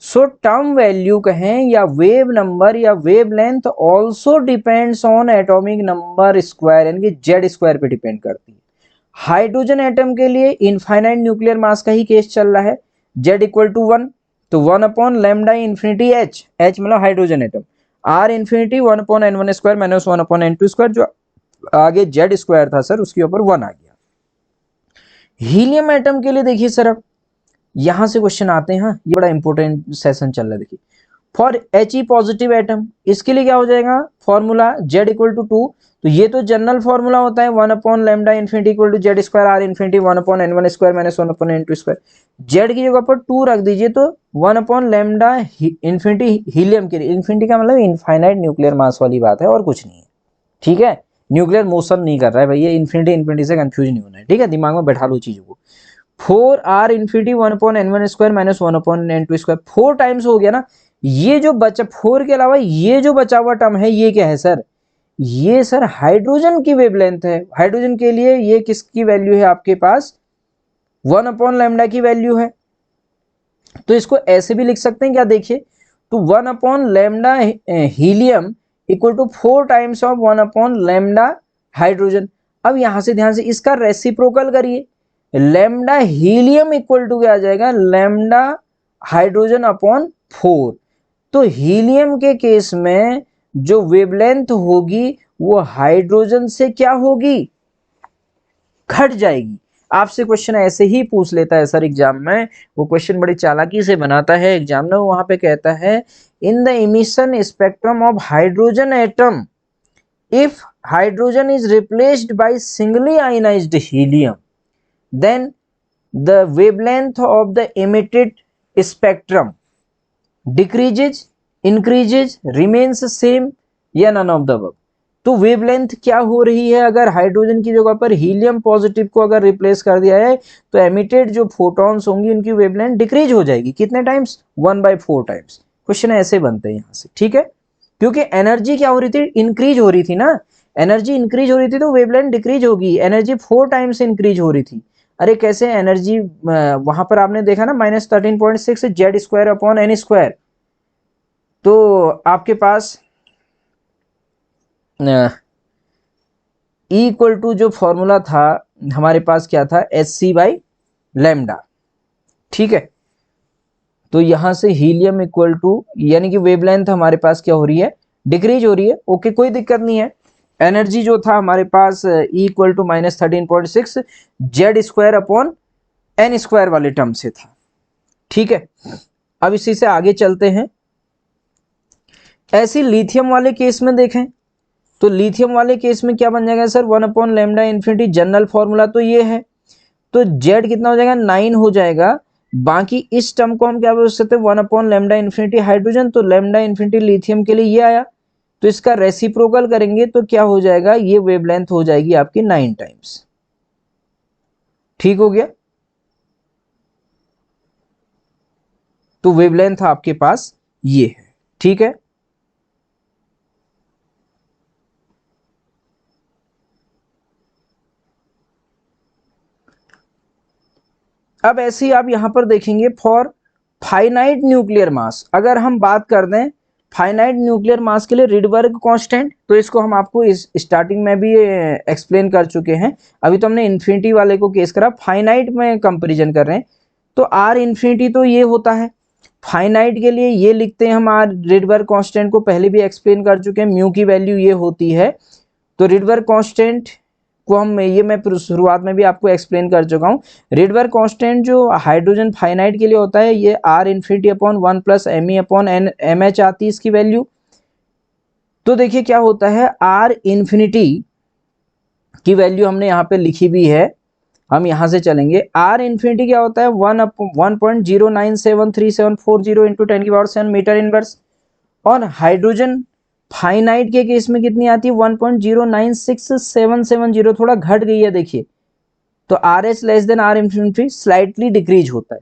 सो टर्म वैल्यू कहें या वेव नंबर या wave length also depends on atomic number square, यानी कि जेड स्क्वायर पे डिपेंड करती है। हाइड्रोजन एटम के लिए इनफाइनाइट न्यूक्लियर मास का ही केस चल रहा है, जेड इक्वल टू 1, तो 1 upon lambda infinity H, H मतलब hydrogen atom, R infinity 1 upon n1 square minus 1 upon n2 square, जो आगे जेड स्क्वायर था सर उसके ऊपर 1 आ गया। हीलियम एटम के लिए देखिए सर, अब यहां से क्वेश्चन आते हैं, ये बड़ा इंपॉर्टेंट सेशन चल रहा है। देखिए for H E positive atom, इसके लिए क्या हो जाएगा फॉर्मूला जेड इक्वल टू 2, तो ये तो जनरल फॉर्मूला होता है 1 upon lambda infinity equal to Z square are infinity 1 upon n1 square minus 1 upon n2 square. Z की जगह पर 2 रख दीजिए, तो 1 अपॉन लेमडा इन्फिनिटी हीलियम के लिए, इन्फिनिटी का मतलब इनफाइनाइट न्यूक्लियर मास वाली बात है और कुछ नहीं है, ठीक है। न्यूक्लियर मोशन नहीं कर रहा है भैया, इन्फिनिटी इन्फिनिटी से कंफ्यूज नहीं होना है, ठीक है, दिमाग में बैठा लो चीजों को। 4 R infinity 1 upon n1 square minus 1 upon n2 square, 4 times हो गया ना। ये जो बचा 4 के अलावा ये जो बचा हुआ टर्म है ये क्या है सर, ये सर हाइड्रोजन की वेवलेंथ है। हाइड्रोजन के लिए ये किसकी वैल्यू है आपके पास, 1 अपॉन लैम्डा की वैल्यू है। तो इसको ऐसे भी लिख सकते हैं क्या, देखिए तो 1 upon lambda helium equal to 4 times of 1 upon lambda hydrogen. अब यहां से ध्यान से इसका रेसिप्रोकल करिए, लैम्डा हीलियम इक्वल टू क्या आ जाएगा, लैम्डा हाइड्रोजन अपॉन 4। तो हीलियम के केस में जो वेवलेंथ होगी वो हाइड्रोजन से क्या होगी, घट जाएगी। आपसे क्वेश्चन ऐसे ही पूछ लेता है सर एग्जाम में, वो क्वेश्चन बड़ी चालाकी से बनाता है एग्जामिनर, वहां पे कहता है in the emission spectrum of hydrogen atom if hydrogen is replaced by singly ionised helium then the wavelength of the emitted spectrum decreases, increases, remains same या none of the above। तो wavelength क्या हो रही है, अगर hydrogen की जगह पर हीलियम पॉजिटिव को अगर रिप्लेस कर दिया है तो एमिटेड जो फोटॉन्स होंगी उनकी वेवलेंथ डिक्रीज हो जाएगी, कितने टाइम्स, 1/4 टाइम्स। क्वेश्चन ऐसे बनते हैं यहां से, ठीक है, क्योंकि एनर्जी क्या हो रही थी, इंक्रीज हो रही थी ना, एनर्जी इंक्रीज हो रही थी तो वेवलेंथ डिक्रीज होगी, एनर्जी 4 टाइम्स इंक्रीज हो रही थी। अरे कैसे एनर्जी, वहां पर आपने देखा ना -13.6 Z square upon N square, तो आपके पास ई इक्वल टू जो फॉर्मूला था हमारे पास क्या था, एच सी बाई लैम्डा, ठीक है। तो यहां से हीलियम इक्वल टू, यानी कि वेवलेंथ हमारे पास क्या हो रही है, डिक्रीज हो रही है, ओके कोई दिक्कत नहीं है। एनर्जी जो था हमारे पास E equal to -13.6 Z square upon N square वाले टर्म से था, ठीक है। अब इसी से आगे चलते हैं। ऐसी लिथियम वाले केस में देखें तो लिथियम वाले केस में क्या बन जाएगा सर, 1/λ इन्फिनिटी, जनरल फॉर्मूला तो ये है, तो Z कितना हो जाएगा 9 हो जाएगा। बाकी इस टर्म को हम क्या बोल सकते हैं, 1/λ इन्फिनिटी हाइड्रोजन, तो लैम्डा इन्फिनिटी लिथियम के लिए ये आया, तो इसका रेसिप्रोकल करेंगे तो क्या हो जाएगा, ये वेवलेंथ हो जाएगी आपकी 9 टाइम्स। ठीक हो गया, तो वेवलेंथ आपके पास ये है। ठीक है, अब ऐसे ही आप यहां पर देखेंगे फॉर फाइनाइट न्यूक्लियर मास, अगर हम बात कर दें फाइनाइट न्यूक्लियर मास के लिए रिडबर्ग कांस्टेंट, तो इसको हम आपको इस स्टार्टिंग में भी एक्सप्लेन कर चुके हैं। अभी तो हमने इन्फिनिटी वाले को केस करा, फाइनाइट में कंपैरिजन कर रहे हैं, तो आर इन्फिनिटी तो ये होता है, फाइनाइट के लिए ये लिखते हैं हम आर, रिडबर्ग कांस्टेंट को पहले भी एक्सप्लेन कर चुके हैं, म्यू की वैल्यू ये होती है। तो रिडबर्ग कांस्टेंट को हम, ये मैं शुरुआत में भी आपको एक्सप्लेन कर चुका हूँ, रिडबर्ग कांस्टेंट जो हाइड्रोजन फाइनाइट के लिए होता है, ये R infinity upon 1 plus ME upon MH आती है इसकी वैल्यू। तो देखिए क्या होता है, आर इन्फिनिटी की वैल्यू हमने यहाँ पे लिखी भी है, हम यहाँ से चलेंगे। आर इन्फिनिटी क्या होता है, 1.097374 इंटू 10⁻⁷ मीटर इनवर्स, और हाइड्रोजन फाइनाइट के केस में कितनी आती है, 1.096770, थोड़ा घट गई है देखिए, तो R H less than are infinity slightly decrease होता है।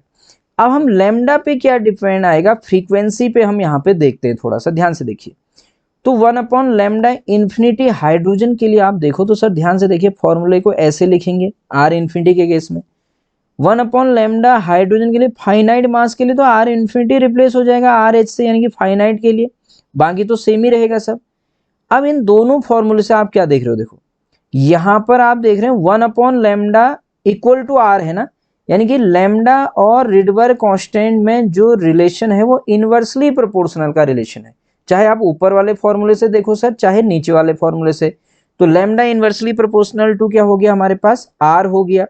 अब हम लैम्डा पे क्या डिपेंड आएगा, फ्रीक्वेंसी पे हम यहाँ पे देखते हैं, थोड़ा सा ध्यान से देखिए। तो 1/λ इन्फिनिटी हाइड्रोजन के लिए आप देखो तो सर ध्यान से देखिए, फॉर्मूले को ऐसे लिखेंगे आर इन्फिनिटी के केस में, 1/λ हाइड्रोजन के लिए फाइनाइट मास के लिए तो आर इन्फिनिटी रिप्लेस हो जाएगा आर एच से, यानी कि फाइनाइट के लिए, बाकी तो सेम ही रहेगा सब। अब इन दोनों फॉर्मूले से आप क्या देख रहे हो, देखो यहां पर आप देख रहे हैं 1/λ इक्वल टू आर है ना, यानी कि लैम्डा और रिडबर्ग कांस्टेंट में जो रिलेशन है वो इनवर्सली प्रोपोर्शनल का रिलेशन है, चाहे आप ऊपर वाले फॉर्मूले से देखो सर, चाहे नीचे वाले फॉर्मूले से। तो लैम्डा इनवर्सली प्रोपोर्शनल टू क्या हो गया हमारे पास, आर हो गया।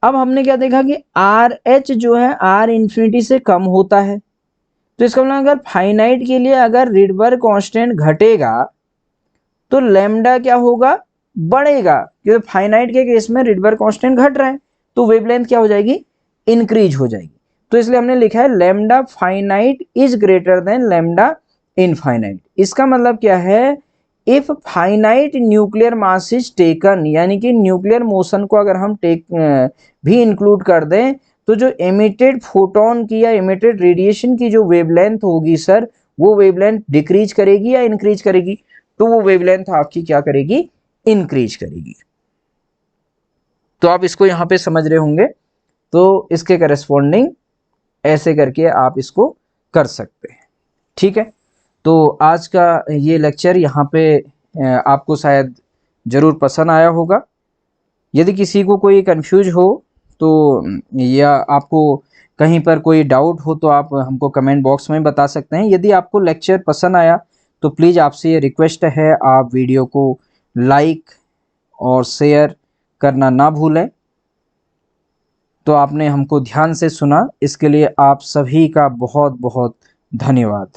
अब हमने क्या देखा कि आर एच जो है आर इन्फिनिटी से कम होता है, तो इसका मतलब अगर फाइनाइट के लिए अगर रिडबर्ग कांस्टेंट घटेगा तो लैम्डा क्या होगा, बढ़ेगा, क्योंकि फाइनाइट के केस में रिडबर्ग कांस्टेंट घट रहा है, तो वेवलेंथ क्या हो जाएगी, इंक्रीज हो जाएगी। तो इसलिए हमने लिखा है lambda finite is greater than lambda infinite. इसका मतलब क्या है, if finite nuclear mass is taken, यानी कि न्यूक्लियर मोशन को अगर हम भी इंक्लूड कर दें, तो जो एमिटेड फोटोन की या एमिटेड रेडिएशन की जो वेवलेंथ होगी सर, वो वेवलेंथ डिक्रीज करेगी या इंक्रीज करेगी, तो वो वेवलेंथ आपकी क्या करेगी, इंक्रीज करेगी। तो आप इसको यहाँ पे समझ रहे होंगे, तो इसके करस्पॉन्डिंग ऐसे करके आप इसको कर सकते हैं। ठीक है, तो आज का ये लेक्चर यहाँ पे आपको शायद ज़रूर पसंद आया होगा। यदि किसी को कोई कंफ्यूज हो तो, या आपको कहीं पर कोई डाउट हो तो आप हमको कमेंट बॉक्स में बता सकते हैं। यदि आपको लेक्चर पसंद आया तो प्लीज़ आपसे ये रिक्वेस्ट है, आप वीडियो को लाइक और शेयर करना ना भूलें। तो आपने हमको ध्यान से सुना, इसके लिए आप सभी का बहुत बहुत धन्यवाद।